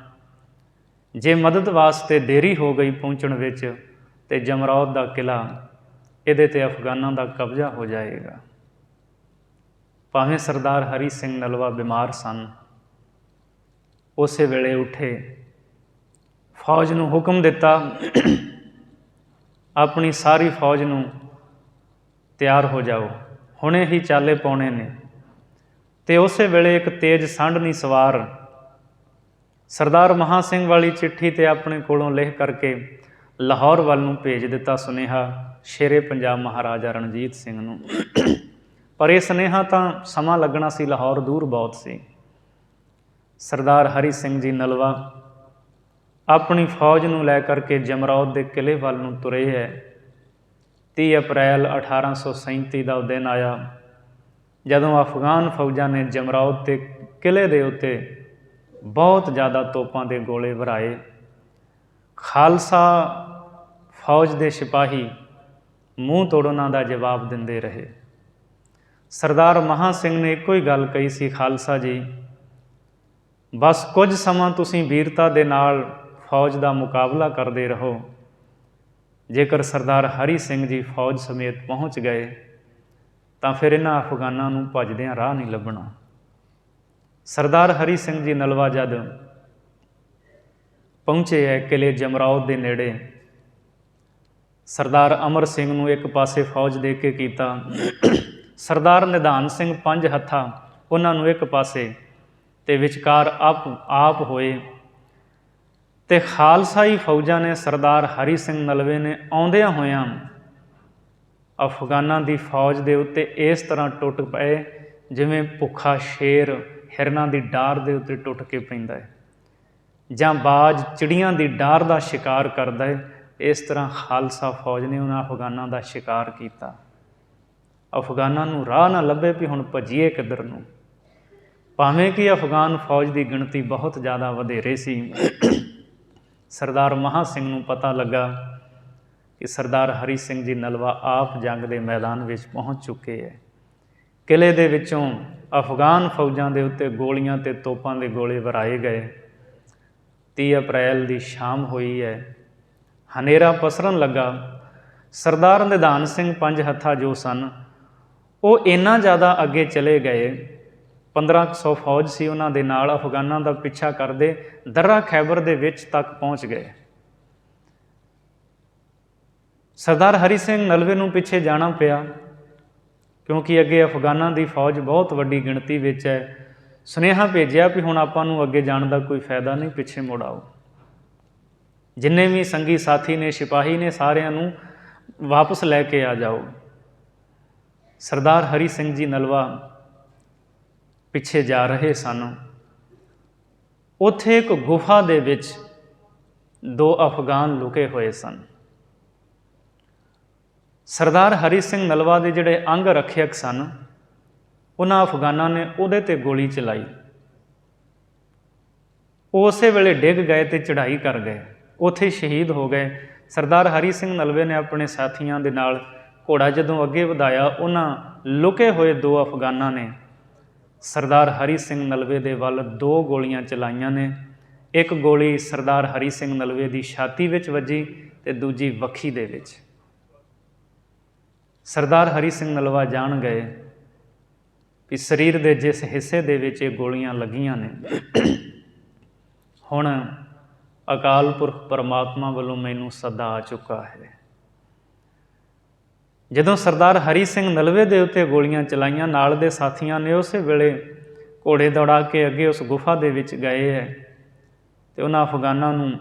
ਜੇ ਮਦਦ ਵਾਸਤੇ ਦੇਰੀ ਹੋ ਗਈ ਪਹੁੰਚਣ ਵਿੱਚ ਤੇ ਜਮਰੌਦ ਦਾ ਕਿਲ੍ਹਾ ਇਹਦੇ 'ਤੇ ਅਫਗਾਨਾਂ ਦਾ ਕਬਜ਼ਾ ਹੋ ਜਾਏਗਾ। ਭਾਵੇਂ ਸਰਦਾਰ ਹਰੀ ਸਿੰਘ ਨਲਵਾ ਬਿਮਾਰ ਸਨ, ਉਸੇ ਵੇਲੇ ਉੱਠੇ, ਫੌਜ ਨੂੰ ਹੁਕਮ ਦਿੱਤਾ, ਆਪਣੀ ਸਾਰੀ ਫੌਜ ਨੂੰ ਤਿਆਰ ਹੋ ਜਾਓ, ਹੁਣੇ ਹੀ ਚਾਲੇ ਪਾਉਣੇ ਨੇ। ਤੇ ਉਸੇ ਵੇਲੇ ਇੱਕ ਤੇਜ਼ ਸੰਢਣੀ ਸਵਾਰ ਸਰਦਾਰ ਮਹਾਂ ਸਿੰਘ ਵਾਲੀ ਚਿੱਠੀ 'ਤੇ ਆਪਣੇ ਕੋਲੋਂ ਲਿਖ ਕਰਕੇ ਲਾਹੌਰ ਵੱਲ ਨੂੰ ਭੇਜ ਦਿੱਤਾ ਸੁਨੇਹਾ ਸ਼ੇਰੇ ਪੰਜਾਬ ਮਹਾਰਾਜਾ ਰਣਜੀਤ ਸਿੰਘ ਨੂੰ। ਪਰ ਇਹ ਸੁਨੇਹਾ ਤਾਂ ਸਮਾਂ ਲੱਗਣਾ ਸੀ, ਲਾਹੌਰ ਦੂਰ ਬਹੁਤ ਸੀ। ਸਰਦਾਰ ਹਰੀ ਸਿੰਘ ਜੀ ਨਲਵਾ ਆਪਣੀ ਫੌਜ ਨੂੰ ਲੈ ਕਰਕੇ ਜਮਰੌਦ ਦੇ ਕਿਲ੍ਹੇ ਵੱਲ ਨੂੰ ਤੁਰੇ ਹੈ। 30 ਅਪ੍ਰੈਲ 1837 ਦਾ ਉਹ ਦਿਨ ਆਇਆ ਜਦੋਂ ਅਫਗਾਨ ਫੌਜਾਂ ਨੇ ਜਮਰੌਦ ਦੇ ਕਿਲ੍ਹੇ ਦੇ ਉੱਤੇ ਬਹੁਤ ਜ਼ਿਆਦਾ ਤੋਪਾਂ ਦੇ ਗੋਲੇ ਵਰਾਏ। ਖਾਲਸਾ ਫੌਜ ਦੇ ਸਿਪਾਹੀ ਮੂੰਹ ਤੋੜ ਉਹਨਾਂ ਦਾ ਜਵਾਬ ਦਿੰਦੇ ਰਹੇ। ਸਰਦਾਰ ਮਹਾਂ ਸਿੰਘ ਨੇ ਇੱਕੋ ਹੀ ਗੱਲ ਕਹੀ ਸੀ, ਖਾਲਸਾ ਜੀ ਬਸ ਕੁਝ ਸਮਾਂ ਤੁਸੀਂ ਵੀਰਤਾ ਦੇ ਨਾਲ ਫੌਜ ਦਾ ਮੁਕਾਬਲਾ ਕਰਦੇ ਰਹੋ। ਜੇਕਰ ਸਰਦਾਰ ਹਰੀ ਸਿੰਘ ਜੀ ਫੌਜ ਸਮੇਤ ਪਹੁੰਚ ਗਏ ਤਾਂ ਫਿਰ ਇਹਨਾਂ ਅਫਗਾਨਾਂ ਨੂੰ ਭੱਜਦਿਆਂ ਰਾਹ ਨਹੀਂ ਲੱਭਣਾ। ਸਰਦਾਰ ਹਰੀ ਸਿੰਘ ਜੀ ਨਲਵਾ ਜਦ ਪਹੁੰਚੇ ਹੈ ਕਿਲ੍ਹੇ ਜਮਰੌਦ ਦੇ ਨੇੜੇ, ਸਰਦਾਰ ਅਮਰ ਸਿੰਘ ਨੂੰ ਇੱਕ ਪਾਸੇ ਫੌਜ ਦੇ ਕੇ ਕੀਤਾ, ਸਰਦਾਰ ਨਿਧਾਨ ਸਿੰਘ 5 ਹੱਥਾਂ ਉਹਨਾਂ ਨੂੰ ਇੱਕ ਪਾਸੇ, ਤੇ ਵਿਚਕਾਰ ਆਪ ਹੋਏ। ਤੇ ਖਾਲਸਾਈ ਫੌਜਾਂ ਨੇ ਸਰਦਾਰ ਹਰੀ ਸਿੰਘ ਨਲਵੇ ਨੇ ਆਉਂਦਿਆਂ ਹੋਇਆਂ ਅਫਗਾਨਾਂ ਦੀ ਫੌਜ ਦੇ ਉੱਤੇ ਇਸ ਤਰ੍ਹਾਂ ਟੁੱਟ ਪਏ ਜਿਵੇਂ ਭੁੱਖਾ ਸ਼ੇਰ ਹਿਰਨਾਂ ਦੀ ਡਾਰ ਦੇ ਉੱਤੇ ਟੁੱਟ ਕੇ ਪੈਂਦਾ ਹੈ, ਜਾਂ ਬਾਜ ਚਿੜੀਆਂ ਦੀ ਡਾਰ ਦਾ ਸ਼ਿਕਾਰ ਕਰਦਾ ਹੈ। ਇਸ ਤਰ੍ਹਾਂ ਖਾਲਸਾ ਫੌਜ ਨੇ ਉਹਨਾਂ ਅਫਗਾਨਾਂ ਦਾ ਸ਼ਿਕਾਰ ਕੀਤਾ। ਅਫਗਾਨਾਂ ਨੂੰ ਰਾਹ ਨਾ ਲੱਭੇ ਵੀ ਹੁਣ ਭੱਜੀਏ ਕਿੱਧਰ ਨੂੰ। ਭਾਵੇਂ ਕਿ ਅਫਗਾਨ ਫੌਜ ਦੀ ਗਿਣਤੀ ਬਹੁਤ ਜ਼ਿਆਦਾ ਵਧੇਰੇ ਸੀ। ਸਰਦਾਰ ਮਹਾਂ ਸਿੰਘ ਨੂੰ ਪਤਾ ਲੱਗਾ ਕਿ ਸਰਦਾਰ ਹਰੀ ਸਿੰਘ ਜੀ ਨਲਵਾ ਆਪ ਜੰਗ ਦੇ ਮੈਦਾਨ ਵਿੱਚ ਪਹੁੰਚ ਚੁੱਕੇ ਹੈ। ਕਿਲ੍ਹੇ ਦੇ ਵਿੱਚੋਂ ਅਫਗਾਨ ਫੌਜਾਂ ਦੇ ਉੱਤੇ ਗੋਲੀਆਂ ਤੇ ਤੋਪਾਂ ਦੇ ਗੋਲੇ ਵਰਾਏ ਗਏ। 30 ਅਪ੍ਰੈਲ ਦੀ ਸ਼ਾਮ ਹੋਈ ਹੈ, ਹਨੇਰਾ ਪਸਰਨ ਲੱਗਾ। ਸਰਦਾਰ ਨਿਧਾਨ ਸਿੰਘ 5 ਹੱਥਾਂ ਜੋ ਸਨ ਉਹ ਇੰਨਾ ਜ਼ਿਆਦਾ ਅੱਗੇ ਚਲੇ ਗਏ, 1500 ਫੌਜ ਸੀ ਉਹਨਾਂ ਦੇ ਨਾਲ, ਅਫਗਾਨਾਂ ਦਾ ਪਿੱਛਾ ਕਰਦੇ ਦर्रा ਖੈਬਰ ਦੇ ਵਿੱਚ ਤੱਕ ਪਹੁੰਚ ਗਏ। ਸਰਦਾਰ ਹਰੀ ਸਿੰਘ ਨਲਵੇ ਨੂੰ ਪਿੱਛੇ ਜਾਣਾ ਪਿਆ ਕਿਉਂਕਿ ਅੱਗੇ ਅਫਗਾਨਾਂ ਦੀ ਫੌਜ ਬਹੁਤ ਵੱਡੀ ਗਿਣਤੀ ਵਿੱਚ ਹੈ। ਸੁਨੇਹਾ ਭੇਜਿਆ ਵੀ ਹੁਣ ਆਪਾਂ ਨੂੰ ਅੱਗੇ ਜਾਣ ਦਾ ਕੋਈ ਫਾਇਦਾ ਨਹੀਂ, ਪਿੱਛੇ ਮੁੜ ਆਓ। ਜਿੰਨੇ ਵੀ ਸੰਗੀ ਸਾਥੀ ਨੇ, ਸਿਪਾਹੀ ਨੇ, ਸਾਰਿਆਂ ਨੂੰ ਵਾਪਸ ਲੈ ਕੇ ਆ ਜਾਓ। ਸਰਦਾਰ ਹਰੀ ਸਿੰਘ ਜੀ ਨਲਵਾ ਪਿੱਛੇ ਜਾ ਰਹੇ ਸਨ। ਉੱਥੇ ਇੱਕ ਗੁਫਾ ਦੇ ਵਿੱਚ 2 ਅਫਗਾਨ ਲੁਕੇ ਹੋਏ ਸਨ। ਸਰਦਾਰ ਹਰੀ ਸਿੰਘ ਨਲਵਾ ਦੇ ਜਿਹੜੇ ਅੰਗ ਰੱਖਿਅਕ ਸਨ, ਉਹਨਾਂ ਅਫਗਾਨਾਂ ਨੇ ਉਹਦੇ 'ਤੇ ਗੋਲੀ ਚਲਾਈ। ਉਹ ਉਸੇ ਵੇਲੇ ਡਿੱਗ ਗਏ ਤੇ ਚੜ੍ਹਾਈ ਕਰ ਗਏ, ਉੱਥੇ ਸ਼ਹੀਦ ਹੋ ਗਏ। ਸਰਦਾਰ ਹਰੀ ਸਿੰਘ ਨਲਵੇ ਨੇ ਆਪਣੇ ਸਾਥੀਆਂ ਦੇ ਨਾਲ ਘੋੜਾ ਜਦੋਂ ਅੱਗੇ ਵਧਾਇਆ, ਉਹਨਾਂ ਲੁਕੇ ਹੋਏ 2 ਅਫਗਾਨਾਂ ਨੇ ਸਰਦਾਰ ਹਰੀ ਸਿੰਘ ਨਲਵੇ ਦੇ ਵੱਲ 2 ਗੋਲੀਆਂ ਚਲਾਈਆਂ ਨੇ। ਇੱਕ ਗੋਲੀ ਸਰਦਾਰ ਹਰੀ ਸਿੰਘ ਨਲਵੇ ਦੀ ਛਾਤੀ ਵਿੱਚ ਵੱਜੀ ਤੇ ਦੂਜੀ ਵੱਖੀ ਦੇ ਵਿੱਚ। ਸਰਦਾਰ ਹਰੀ ਸਿੰਘ ਨਲਵਾ ਜਾਣ ਗਏ ਵੀ ਸਰੀਰ ਦੇ ਜਿਸ ਹਿੱਸੇ ਦੇ ਵਿੱਚ ਇਹ ਗੋਲੀਆਂ ਲੱਗੀਆਂ ਨੇ, ਹੁਣ ਅਕਾਲ ਪੁਰਖ ਪਰਮਾਤਮਾ ਵੱਲੋਂ ਮੈਨੂੰ ਸੱਦਾ ਆ ਚੁੱਕਾ ਹੈ। ਜਦੋਂ ਸਰਦਾਰ ਹਰੀ ਸਿੰਘ ਨਲਵੇ ਦੇ ਉੱਤੇ ਗੋਲੀਆਂ ਚਲਾਈਆਂ, ਨਾਲ ਦੇ ਸਾਥੀਆਂ ਨੇ ਉਸੇ ਵੇਲੇ ਘੋੜੇ ਦੌੜਾ ਕੇ ਅੱਗੇ ਉਸ ਗੁਫਾ ਦੇ ਵਿੱਚ ਗਏ ਹੈ ਤੇ ਉਹਨਾਂ ਅਫਗਾਨਾਂ ਨੂੰ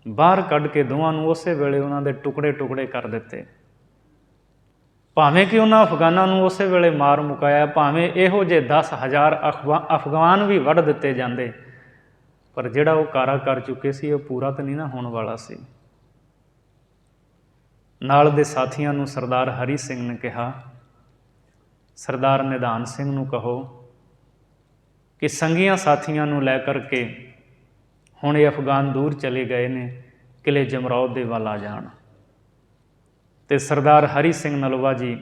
ਬਾਹਰ ਕੱਢ ਕੇ ਦੋਵਾਂ ਨੂੰ ਉਸੇ ਵੇਲੇ ਉਹਨਾਂ ਦੇ ਟੁਕੜੇ ਟੁਕੜੇ ਕਰ ਦਿੱਤੇ। ਭਾਵੇਂ ਕਿ ਉਹਨਾਂ ਅਫਗਾਨਾਂ ਨੂੰ ਉਸੇ ਵੇਲੇ ਮਾਰ ਮੁਕਾਇਆ, ਭਾਵੇਂ ਇਹੋ ਜਿਹੇ 10,000 ਅਫਗਾਨ ਵੀ ਵੱਢ ਦਿੱਤੇ ਜਾਂਦੇ, ਪਰ ਜਿਹੜਾ ਉਹ ਕਾਰਾ ਕਰ ਚੁੱਕੇ ਸੀ ਉਹ ਪੂਰਾ ਤਾਂ ਨਹੀਂ ਨਾ ਹੋਣ ਵਾਲਾ ਸੀ। ਨਾਲ ਦੇ ਸਾਥੀਆਂ ਨੂੰ ਸਰਦਾਰ ਹਰੀ ਸਿੰਘ ਨੇ ਕਿਹਾ, ਸਰਦਾਰ ਨਿਧਾਨ ਸਿੰਘ ਨੂੰ ਕਹੋ ਕਿ ਸੰਗੀਆਂ ਸਾਥੀਆਂ ਨੂੰ ਲੈ ਕਰਕੇ ਹੁਣ ਇਹ ਅਫਗਾਨ ਦੂਰ ਚਲੇ ਗਏ ਨੇ, ਕਿਲੇ ਜਮਰੌਦ ਦੇ ਵੱਲ ਆ ਜਾਣ। ਅਤੇ ਸਰਦਾਰ ਹਰੀ ਸਿੰਘ ਨਲਵਾ ਜੀ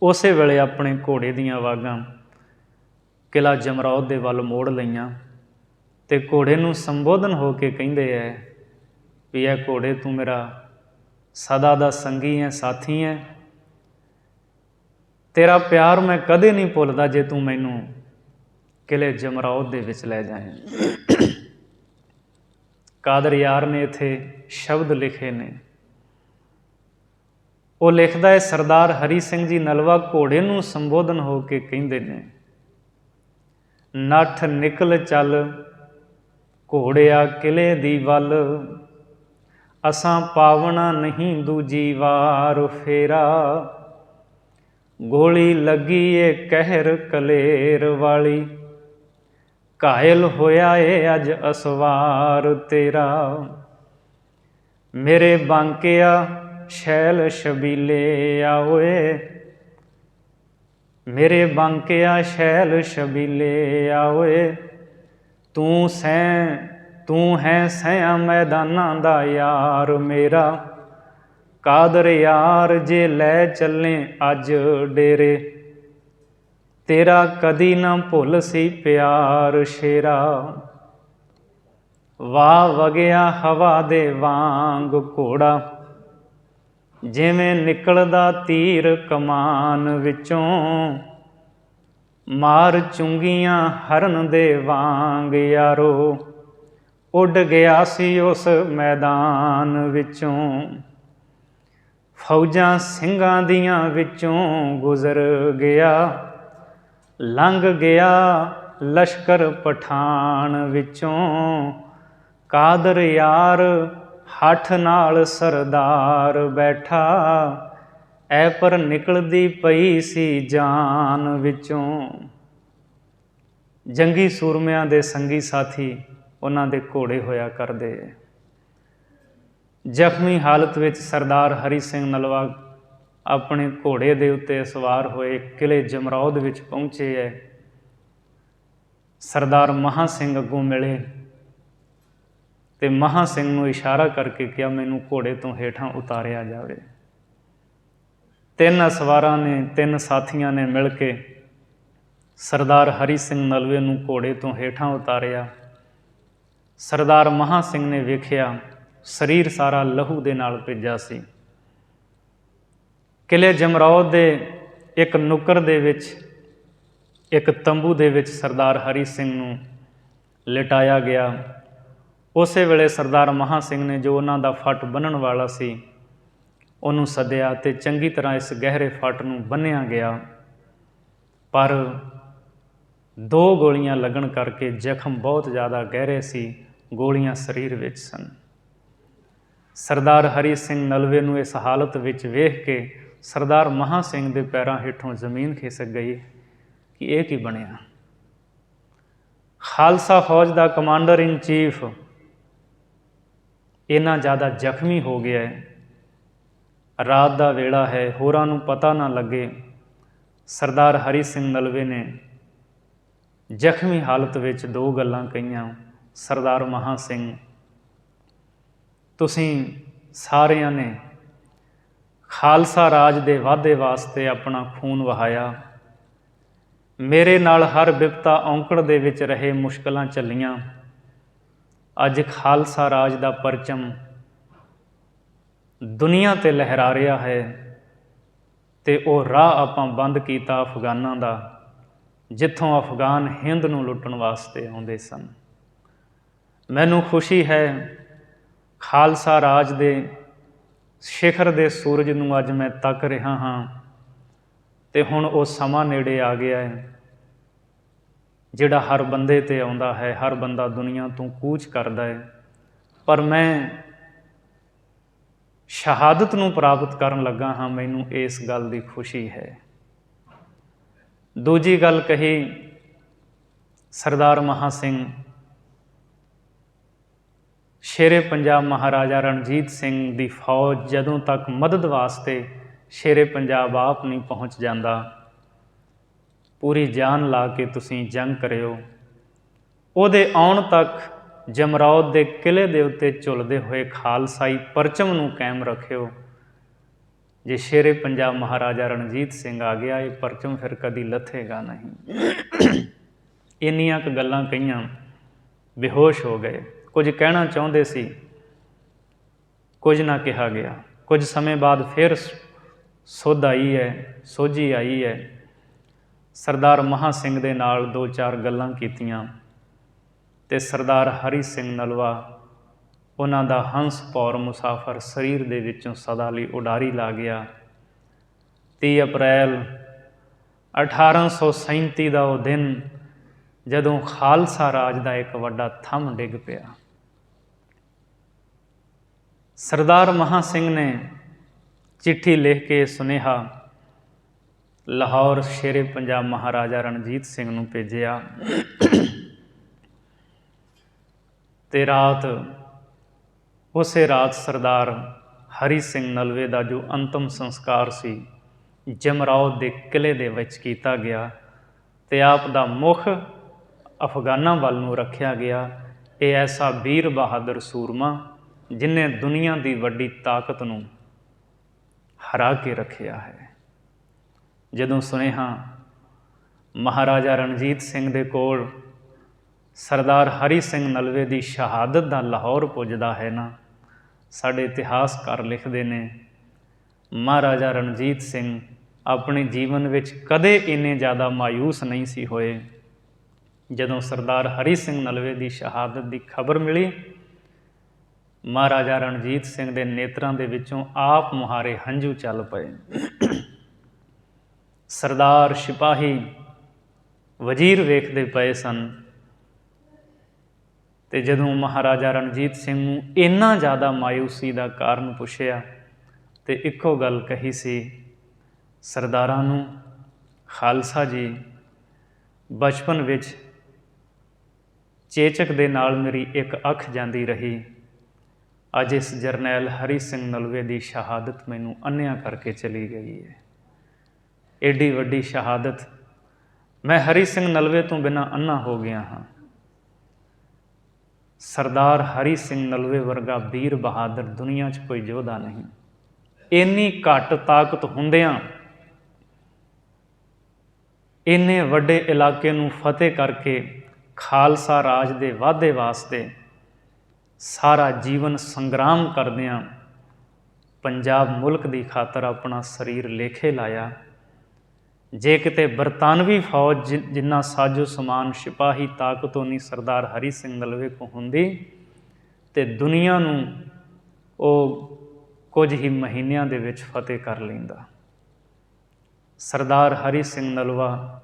ਉਸੇ ਵੇਲੇ ਆਪਣੇ ਘੋੜੇ ਦੀਆਂ ਵਾਗਾਂ ਕਿਲਾ ਜਮਰੌਦ ਦੇ ਵੱਲ ਮੋੜ ਲਈਆਂ ਅਤੇ ਘੋੜੇ ਨੂੰ ਸੰਬੋਧਨ ਹੋ ਕੇ ਕਹਿੰਦੇ ਹੈ ਵੀ ਇਹ ਘੋੜੇ ਤੂੰ ਮੇਰਾ ਸਦਾ ਦਾ ਸੰਗੀ ਹੈ, ਸਾਥੀ ਹੈ, ਤੇਰਾ ਪਿਆਰ ਮੈਂ ਕਦੇ ਨਹੀਂ ਭੁੱਲਦਾ ਜੇ ਤੂੰ ਮੈਨੂੰ ਕਿਲੇ ਜਮਰੌਦ ਦੇ ਵਿੱਚ ਲੈ ਜਾਏ। ਕਾਦਰ ਯਾਰ ਨੇ ਇੱਥੇ ਸ਼ਬਦ ਲਿਖੇ ਨੇ। ਉਹ ਲਿਖਦਾ ਹੈ, ਸਰਦਾਰ ਹਰੀ ਸਿੰਘ ਜੀ ਨਲਵਾ ਘੋੜੇ ਨੂੰ ਸੰਬੋਧਨ ਹੋ ਕੇ ਕਹਿੰਦੇ ਨੇ, ਨੱਠ ਨਿਕਲ ਚੱਲ ਘੋੜਿਆ ਕਿਲੇ ਦੀ ਵੱਲ, ਅਸਾਂ ਪਾਵਣਾ ਨਹੀਂ ਦੂਜੀ ਵਾਰ ਫੇਰਾ, ਗੋਲੀ ਲੱਗੀ ਏ ਕਹਿਰ ਕਲੇਰ ਵਾਲੀ, ਘਾਇਲ ਹੋਇਆ ਏ ਅੱਜ ਅਸਵਾਰ ਤੇਰਾ, ਮੇਰੇ ਬਾਂਕਿਆ ਸ਼ੈਲ ਸ਼ਬੀਲੇ ਆਓਏ, ਮੇਰੇ ਬਾਂਕਿਆ ਸ਼ੈਲ ਸ਼ਬੀਲੇ ਆਓਏ, ਤੂੰ ਹੈ ਸੈਂ ਮੈਦਾਨਾਂ ਦਾ ਯਾਰ ਮੇਰਾ, ਕਾਦਰ ਯਾਰ ਜੇ ਲੈ ਚੱਲੇ ਅੱਜ ਡੇਰੇ, ਤੇਰਾ ਕਦੀ ਨਾ ਭੁੱਲ ਸੀ ਪਿਆਰ ਸ਼ੇਰਾ, ਵਾਹ ਵਗਿਆ ਹਵਾ ਦੇ ਵਾਂਗ ਘੋੜਾ, ਜਿਵੇਂ ਨਿਕਲਦਾ ਤੀਰ ਕਮਾਨ ਵਿੱਚੋਂ, ਮਾਰ ਚੁੰਗੀਆਂ ਹਰਨ ਦੇ ਵਾਂਗ ਯਾਰੋ, ਉੱਡ ਗਿਆ ਸੀ ਉਸ ਮੈਦਾਨ ਵਿੱਚੋਂ, ਫੌਜਾਂ ਸਿੰਘਾਂ ਦੀਆਂ ਵਿੱਚੋਂ ਗੁਜ਼ਰ ਗਿਆ, ਲੰਘ ਗਿਆ ਲਸ਼ਕਰ ਪਠਾਨ ਵਿੱਚੋਂ, ਕਾਦਰ ਯਾਰ ਹੱਠ ਨਾਲ ਸਰਦਾਰ ਬੈਠਾ, ਐ ਪਰ ਨਿਕਲਦੀ ਪਈ ਸੀ ਜਾਨ ਵਿੱਚੋਂ। ਜੰਗੀ ਸੂਰਮਿਆਂ ਦੇ ਸੰਗੀ ਸਾਥੀ ਉਹਨਾਂ ਦੇ ਘੋੜੇ ਹੋਇਆ ਕਰਦੇ। ਜ਼ਖਮੀ ਹਾਲਤ ਵਿੱਚ ਸਰਦਾਰ ਹਰੀ ਸਿੰਘ ਨਲਵਾ ਆਪਣੇ ਘੋੜੇ ਦੇ ਉੱਤੇ ਸਵਾਰ ਹੋਏ ਕਿਲੇ ਜਮਰੌਦ ਵਿੱਚ ਪਹੁੰਚੇ ਹੈ। ਸਰਦਾਰ ਮਹਾਂ ਸਿੰਘ ਅੱਗੋਂ ਮਿਲੇ ਅਤੇ ਮਹਾਂ ਸਿੰਘ ਨੂੰ ਇਸ਼ਾਰਾ ਕਰਕੇ ਕਿਹਾ, ਮੈਨੂੰ ਘੋੜੇ ਤੋਂ ਹੇਠਾਂ ਉਤਾਰਿਆ ਜਾਵੇ। ਤਿੰਨ ਸਵਾਰਾਂ ਨੇ, ਤਿੰਨ ਸਾਥੀਆਂ ਨੇ ਮਿਲ ਕੇ ਸਰਦਾਰ ਹਰੀ ਸਿੰਘ ਨਲਵੇ ਨੂੰ ਘੋੜੇ ਤੋਂ ਹੇਠਾਂ ਉਤਾਰਿਆ। ਸਰਦਾਰ ਮਹਾਂ ਸਿੰਘ ਨੇ ਵੇਖਿਆ ਸਰੀਰ ਸਾਰਾ ਲਹੂ ਦੇ ਨਾਲ ਭਿੱਜਾ ਸੀ। ਕਿਲੇ ਜਮਰੌਦ ਦੇ ਇੱਕ ਨੁੱਕਰ ਦੇ ਵਿੱਚ, ਇੱਕ ਤੰਬੂ ਦੇ ਵਿੱਚ ਸਰਦਾਰ ਹਰੀ ਸਿੰਘ ਨੂੰ ਲਿਟਾਇਆ ਗਿਆ। ਉਸੇ ਵੇਲੇ ਸਰਦਾਰ ਮਹਾਂ ਸਿੰਘ ਨੇ ਜੋ ਉਹਨਾਂ ਦਾ ਫੱਟ ਬੰਨ੍ਹਣ ਵਾਲਾ ਸੀ ਉਹਨੂੰ ਸੱਦਿਆ ਅਤੇ ਚੰਗੀ ਤਰ੍ਹਾਂ ਇਸ ਗਹਿਰੇ ਫੱਟ ਨੂੰ ਬੰਨ੍ਹਿਆ ਗਿਆ, ਪਰ 2 ਗੋਲੀਆਂ ਲੱਗਣ ਕਰਕੇ ਜ਼ਖਮ ਬਹੁਤ ਜ਼ਿਆਦਾ ਗਹਿਰੇ ਸੀ, ਗੋਲੀਆਂ ਸਰੀਰ ਵਿੱਚ ਸਨ। ਸਰਦਾਰ ਹਰੀ ਸਿੰਘ ਨਲਵੇ ਨੂੰ ਇਸ ਹਾਲਤ ਵਿੱਚ ਵੇਖ ਕੇ ਸਰਦਾਰ ਮਹਾਂ ਸਿੰਘ ਦੇ ਪੈਰਾਂ ਹੇਠੋਂ ਜ਼ਮੀਨ ਖਿਸਕ ਗਈ ਕਿ ਇਹ ਕੀ ਬਣਿਆ। ਖਾਲਸਾ ਫੌਜ ਦਾ ਕਮਾਂਡਰ ਇਨ ਚੀਫ ਇੰਨਾ ਜ਼ਿਆਦਾ ਜ਼ਖਮੀ ਹੋ ਗਿਆ ਹੈ, ਰਾਤ ਦਾ ਵੇਲਾ ਹੈ, ਹੋਰਾਂ ਨੂੰ ਪਤਾ ਨਾ ਲੱਗੇ। ਸਰਦਾਰ ਹਰੀ ਸਿੰਘ ਨਲਵੇ ਨੇ ਜ਼ਖਮੀ ਹਾਲਤ ਵਿੱਚ 2 ਗੱਲਾਂ ਕਹੀਆਂ। ਸਰਦਾਰ ਮਹਾਂ ਸਿੰਘ, ਤੁਸੀਂ ਸਾਰਿਆਂ ਨੇ ਖਾਲਸਾ ਰਾਜ ਦੇ ਵਾਧੇ ਵਾਸਤੇ ਆਪਣਾ ਖੂਨ ਵਹਾਇਆ, ਮੇਰੇ ਨਾਲ ਹਰ ਬਿਪਤਾ ਔਂਕੜ ਦੇ ਵਿੱਚ ਰਹੇ, ਮੁਸ਼ਕਲਾਂ ਝੱਲੀਆਂ। ਅੱਜ ਖਾਲਸਾ ਰਾਜ ਦਾ ਪਰਚਮ ਦੁਨੀਆ 'ਤੇ ਲਹਿਰਾ ਰਿਹਾ ਹੈ ਅਤੇ ਉਹ ਰਾਹ ਆਪਾਂ ਬੰਦ ਕੀਤਾ ਅਫਗਾਨਾਂ ਦਾ, ਜਿੱਥੋਂ ਅਫਗਾਨ ਹਿੰਦ ਨੂੰ ਲੁੱਟਣ ਵਾਸਤੇ ਆਉਂਦੇ ਸਨ। ਮੈਨੂੰ ਖੁਸ਼ੀ ਹੈ ਖਾਲਸਾ ਰਾਜ ਦੇ ਸਿਖਰ ਦੇ ਸੂਰਜ ਨੂੰ ਅੱਜ ਮੈਂ ਤੱਕ ਰਿਹਾ ਹਾਂ ਅਤੇ ਹੁਣ ਉਹ ਸਮਾਂ ਨੇੜੇ ਆ ਗਿਆ ਹੈ ਜਿਹੜਾ ਹਰ ਬੰਦੇ 'ਤੇ ਆਉਂਦਾ ਹੈ। ਹਰ ਬੰਦਾ ਦੁਨੀਆ ਤੋਂ ਕੂਚ ਕਰਦਾ ਹੈ, ਪਰ ਮੈਂ ਸ਼ਹਾਦਤ ਨੂੰ ਪ੍ਰਾਪਤ ਕਰਨ ਲੱਗਾ ਹਾਂ, ਮੈਨੂੰ ਇਸ ਗੱਲ ਦੀ ਖੁਸ਼ੀ ਹੈ। ਦੂਜੀ ਗੱਲ ਕਹੀ ਸਰਦਾਰ ਮਹਾਂ ਸਿੰਘ, ਸ਼ੇਰੇ ਪੰਜਾਬ ਮਹਾਰਾਜਾ ਰਣਜੀਤ ਸਿੰਘ ਦੀ ਫੌਜ ਜਦੋਂ ਤੱਕ ਮਦਦ ਵਾਸਤੇ ਸ਼ੇਰੇ ਪੰਜਾਬ ਆਪ ਨਹੀਂ ਪਹੁੰਚ ਜਾਂਦਾ, ਪੂਰੀ ਜਾਨ ਲਾ ਕੇ ਤੁਸੀਂ ਜੰਗ ਕਰਿਓ। ਉਹਦੇ ਆਉਣ ਤੱਕ ਜਮਰੌਦ ਦੇ ਕਿਲ੍ਹੇ ਦੇ ਉੱਤੇ ਝੁੱਲਦੇ ਹੋਏ ਖਾਲਸਾਈ ਪਰਚਮ ਨੂੰ ਕਾਇਮ ਰੱਖਿਓ। ਜੇ ਸ਼ੇਰੇ ਪੰਜਾਬ ਮਹਾਰਾਜਾ ਰਣਜੀਤ ਸਿੰਘ ਆ ਗਿਆ, ਇਹ ਪਰਚਮ ਫਿਰ ਕਦੀ ਲੱਥੇਗਾ ਨਹੀਂ। ਇੰਨੀਆਂ ਕੁ ਗੱਲਾਂ ਕਹੀਆਂ, ਬੇਹੋਸ਼ ਹੋ ਗਏ। ਕੁਝ ਕਹਿਣਾ ਚਾਹੁੰਦੇ ਸੀ, ਕੁਝ ਨਾ ਕਿਹਾ ਗਿਆ। ਕੁਝ ਸਮੇਂ ਬਾਅਦ ਫਿਰ ਸੁੱਧ ਆਈ ਹੈ, ਸੋਝੀ ਆਈ ਹੈ। ਸਰਦਾਰ ਮਹਾਂ ਸਿੰਘ ਦੇ ਨਾਲ 2-4 ਗੱਲਾਂ ਕੀਤੀਆਂ ਅਤੇ ਸਰਦਾਰ ਹਰੀ ਸਿੰਘ ਨਲਵਾ, ਉਹਨਾਂ ਦਾ ਹੰਸ ਪੌਰ ਮੁਸਾਫਰ ਸਰੀਰ ਦੇ ਵਿੱਚੋਂ ਸਦਾ ਲਈ ਉਡਾਰੀ ਲਾ ਗਿਆ। 30 ਅਪ੍ਰੈਲ 1837 ਦਾ ਉਹ ਦਿਨ, ਜਦੋਂ ਖਾਲਸਾ ਰਾਜ ਦਾ ਇੱਕ ਵੱਡਾ ਥੰਮ ਡਿੱਗ ਪਿਆ। ਸਰਦਾਰ ਮਹਾਂ ਸਿੰਘ ਨੇ ਚਿੱਠੀ ਲਿਖ ਕੇ ਸੁਨੇਹਾ ਲਾਹੌਰ ਸ਼ੇਰੇ ਪੰਜਾਬ ਮਹਾਰਾਜਾ ਰਣਜੀਤ ਸਿੰਘ ਨੂੰ ਭੇਜਿਆ ਅਤੇ ਉਸੇ ਰਾਤ ਸਰਦਾਰ ਹਰੀ ਸਿੰਘ ਨਲਵੇ ਦਾ ਜੋ ਅੰਤਮ ਸੰਸਕਾਰ ਸੀ ਜਮਰੌਦ ਦੇ ਕਿਲ੍ਹੇ ਦੇ ਵਿੱਚ ਕੀਤਾ ਗਿਆ ਅਤੇ ਆਪ ਦਾ ਮੁੱਖ ਅਫਗਾਨਾਂ ਵੱਲ ਨੂੰ ਰੱਖਿਆ ਗਿਆ। ਇਹ ਐਸਾ ਵੀਰ ਬਹਾਦਰ ਸੂਰਮਾ ਜਿਹਨੇ ਦੁਨੀਆ ਦੀ ਵੱਡੀ ਤਾਕਤ ਨੂੰ ਹਰਾ ਕੇ ਰੱਖਿਆ ਹੈ। ਜਦੋਂ ਸੁਨੇਹਾ ਮਹਾਰਾਜਾ ਰਣਜੀਤ ਸਿੰਘ ਦੇ ਕੋਲ ਸਰਦਾਰ ਹਰੀ ਸਿੰਘ ਨਲਵੇ ਦੀ ਸ਼ਹਾਦਤ ਦਾ ਲਾਹੌਰ ਪੁੱਜਦਾ ਹੈ ਨਾ, ਸਾਡੇ ਇਤਿਹਾਸਕਾਰ ਲਿਖਦੇ ਨੇ, ਮਹਾਰਾਜਾ ਰਣਜੀਤ ਸਿੰਘ ਆਪਣੇ ਜੀਵਨ ਵਿੱਚ ਕਦੇ ਇੰਨੇ ਜ਼ਿਆਦਾ ਮਾਯੂਸ ਨਹੀਂ ਸੀ ਹੋਏ। ਜਦੋਂ ਸਰਦਾਰ ਹਰੀ ਸਿੰਘ ਨਲਵੇ ਦੀ ਸ਼ਹਾਦਤ ਦੀ ਖਬਰ ਮਿਲੀ, ਮਹਾਰਾਜਾ ਰਣਜੀਤ ਸਿੰਘ ਦੇ ਨੇਤਰਾਂ ਦੇ ਵਿੱਚੋਂ ਆਪ ਮੁਹਾਰੇ ਹੰਝੂ ਚੱਲ ਪਏ। ਸਰਦਾਰ ਸਿਪਾਹੀ ਵਜ਼ੀਰ ਵੇਖਦੇ ਪਏ ਸਨ ਅਤੇ ਜਦੋਂ ਮਹਾਰਾਜਾ ਰਣਜੀਤ ਸਿੰਘ ਨੂੰ ਇੰਨਾ ਜ਼ਿਆਦਾ ਮਾਯੂਸੀ ਦਾ ਕਾਰਨ ਪੁੱਛਿਆ ਅਤੇ ਇੱਕੋ ਗੱਲ ਕਹੀ ਸੀ ਸਰਦਾਰਾਂ ਨੂੰ, ਖਾਲਸਾ ਜੀ, ਬਚਪਨ ਵਿੱਚ ਚੇਚਕ ਦੇ ਨਾਲ ਮੇਰੀ ਇੱਕ ਅੱਖ ਜਾਂਦੀ ਰਹੀ, ਅੱਜ ਇਸ ਜਰਨੈਲ ਹਰੀ ਸਿੰਘ ਨਲਵੇ ਦੀ ਸ਼ਹਾਦਤ ਮੈਨੂੰ ਅੰਨ੍ਹਿਆਂ ਕਰਕੇ ਚਲੀ ਗਈ ਹੈ। ਐਡੀ ਵੱਡੀ ਸ਼ਹਾਦਤ, ਮੈਂ ਹਰੀ ਸਿੰਘ ਨਲਵੇ ਤੋਂ ਬਿਨਾਂ ਅੰਨ੍ਹਾ ਹੋ ਗਿਆ ਹਾਂ। ਸਰਦਾਰ ਹਰੀ ਸਿੰਘ ਨਲਵੇ ਵਰਗਾ ਵੀਰ ਬਹਾਦਰ ਦੁਨੀਆ 'ਚ ਕੋਈ ਯੋਧਾ ਨਹੀਂ। ਇੰਨੀ ਘੱਟ ਤਾਕਤ ਹੁੰਦਿਆਂ ਇੰਨੇ ਵੱਡੇ ਇਲਾਕੇ ਨੂੰ ਫਤਿਹ ਕਰਕੇ ਖਾਲਸਾ ਰਾਜ ਦੇ ਵਾਧੇ ਵਾਸਤੇ ਸਾਰਾ ਜੀਵਨ ਸੰਗਰਾਮ ਕਰਦਿਆਂ ਪੰਜਾਬ ਮੁਲਕ ਦੀ ਖਾਤਰ ਆਪਣਾ ਸਰੀਰ ਲੇਖੇ ਲਾਇਆ। ਜੇ ਕਿਤੇ ਬਰਤਾਨਵੀ ਫੌਜ ਜਿੰਨਾ ਸਾਜੋ ਸਮਾਨ ਸਿਪਾਹੀ ਤਾਕਤ ਉਨੀ ਸਰਦਾਰ ਹਰੀ ਸਿੰਘ ਨਲਵੇ ਕੋਲ ਹੁੰਦੀ ਅਤੇ ਦੁਨੀਆ ਨੂੰ ਉਹ ਕੁਝ ਹੀ ਮਹੀਨਿਆਂ ਦੇ ਵਿੱਚ ਫਤਿਹ ਕਰ ਲੈਂਦਾ। ਸਰਦਾਰ ਹਰੀ ਸਿੰਘ ਨਲਵਾ,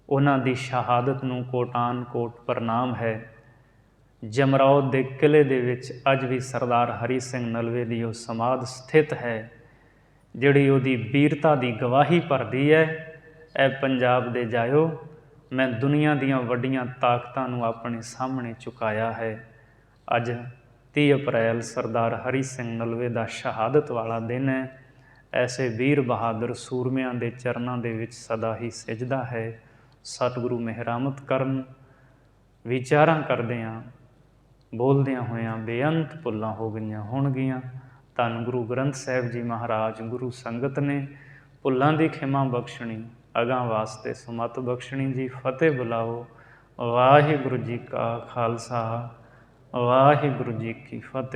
ਉਹਨਾਂ ਦੀ ਸ਼ਹਾਦਤ ਨੂੰ ਕੋਟਾਨ ਕੋਟ ਪ੍ਰਣਾਮ ਹੈ। ਜਮਰੌਦ ਦੇ ਕਿਲ੍ਹੇ ਦੇ ਵਿੱਚ ਅੱਜ ਵੀ ਸਰਦਾਰ ਹਰੀ ਸਿੰਘ ਨਲਵੇ ਦੀ ਉਹ ਸਮਾਧ ਸਥਿਤ ਹੈ, ਜਿਹੜੀ ਉਹਦੀ ਵੀਰਤਾ ਦੀ ਗਵਾਹੀ ਭਰਦੀ ਹੈ। ਇਹ ਪੰਜਾਬ ਦੇ ਜਾਇਓ, ਮੈਂ ਦੁਨੀਆ ਦੀਆਂ ਵੱਡੀਆਂ ਤਾਕਤਾਂ ਨੂੰ ਆਪਣੇ ਸਾਹਮਣੇ ਝੁਕਾਇਆ ਹੈ। ਅੱਜ 30 ਅਪ੍ਰੈਲ ਸਰਦਾਰ ਹਰੀ ਸਿੰਘ ਨਲਵੇ ਦਾ ਸ਼ਹਾਦਤ ਵਾਲਾ ਦਿਨ ਹੈ। ਐਸੇ ਵੀਰ ਬਹਾਦਰ ਸੂਰਮਿਆਂ ਦੇ ਚਰਨਾਂ ਦੇ ਵਿੱਚ ਸਦਾ ਹੀ ਸਿਜਦਾ ਹੈ। ਸਤਿਗੁਰੂ ਮਿਹਰਾਮਤ ਕਰਨ। ਵਿਚਾਰਾਂ ਕਰਦਿਆਂ ਬੋਲਦਿਆਂ ਹੋਇਆਂ ਬੇਅੰਤ ਭੁੱਲਾਂ ਹੋ ਗਈਆਂ ਹੋਣਗੀਆਂ। ਧੰਨ ਗੁਰੂ ਗ੍ਰੰਥ ਸਾਹਿਬ ਜੀ ਮਹਾਰਾਜ ਗੁਰੂ ਸੰਗਤ ਨੇ ਭੁੱਲਾਂ ਦੀ ਖਿਮਾ ਬਖਸ਼ਣੀ, ਅਗਾਂਹ ਵਾਸਤੇ ਸੁਮਤ ਬਖਸ਼ਣੀ ਜੀ। ਫਤਿਹ ਬੁਲਾਓ। ਵਾਹਿਗੁਰੂ ਜੀ ਕਾ ਖਾਲਸਾ, ਵਾਹਿਗੁਰੂ ਜੀ ਕੀ ਫਤਿਹ।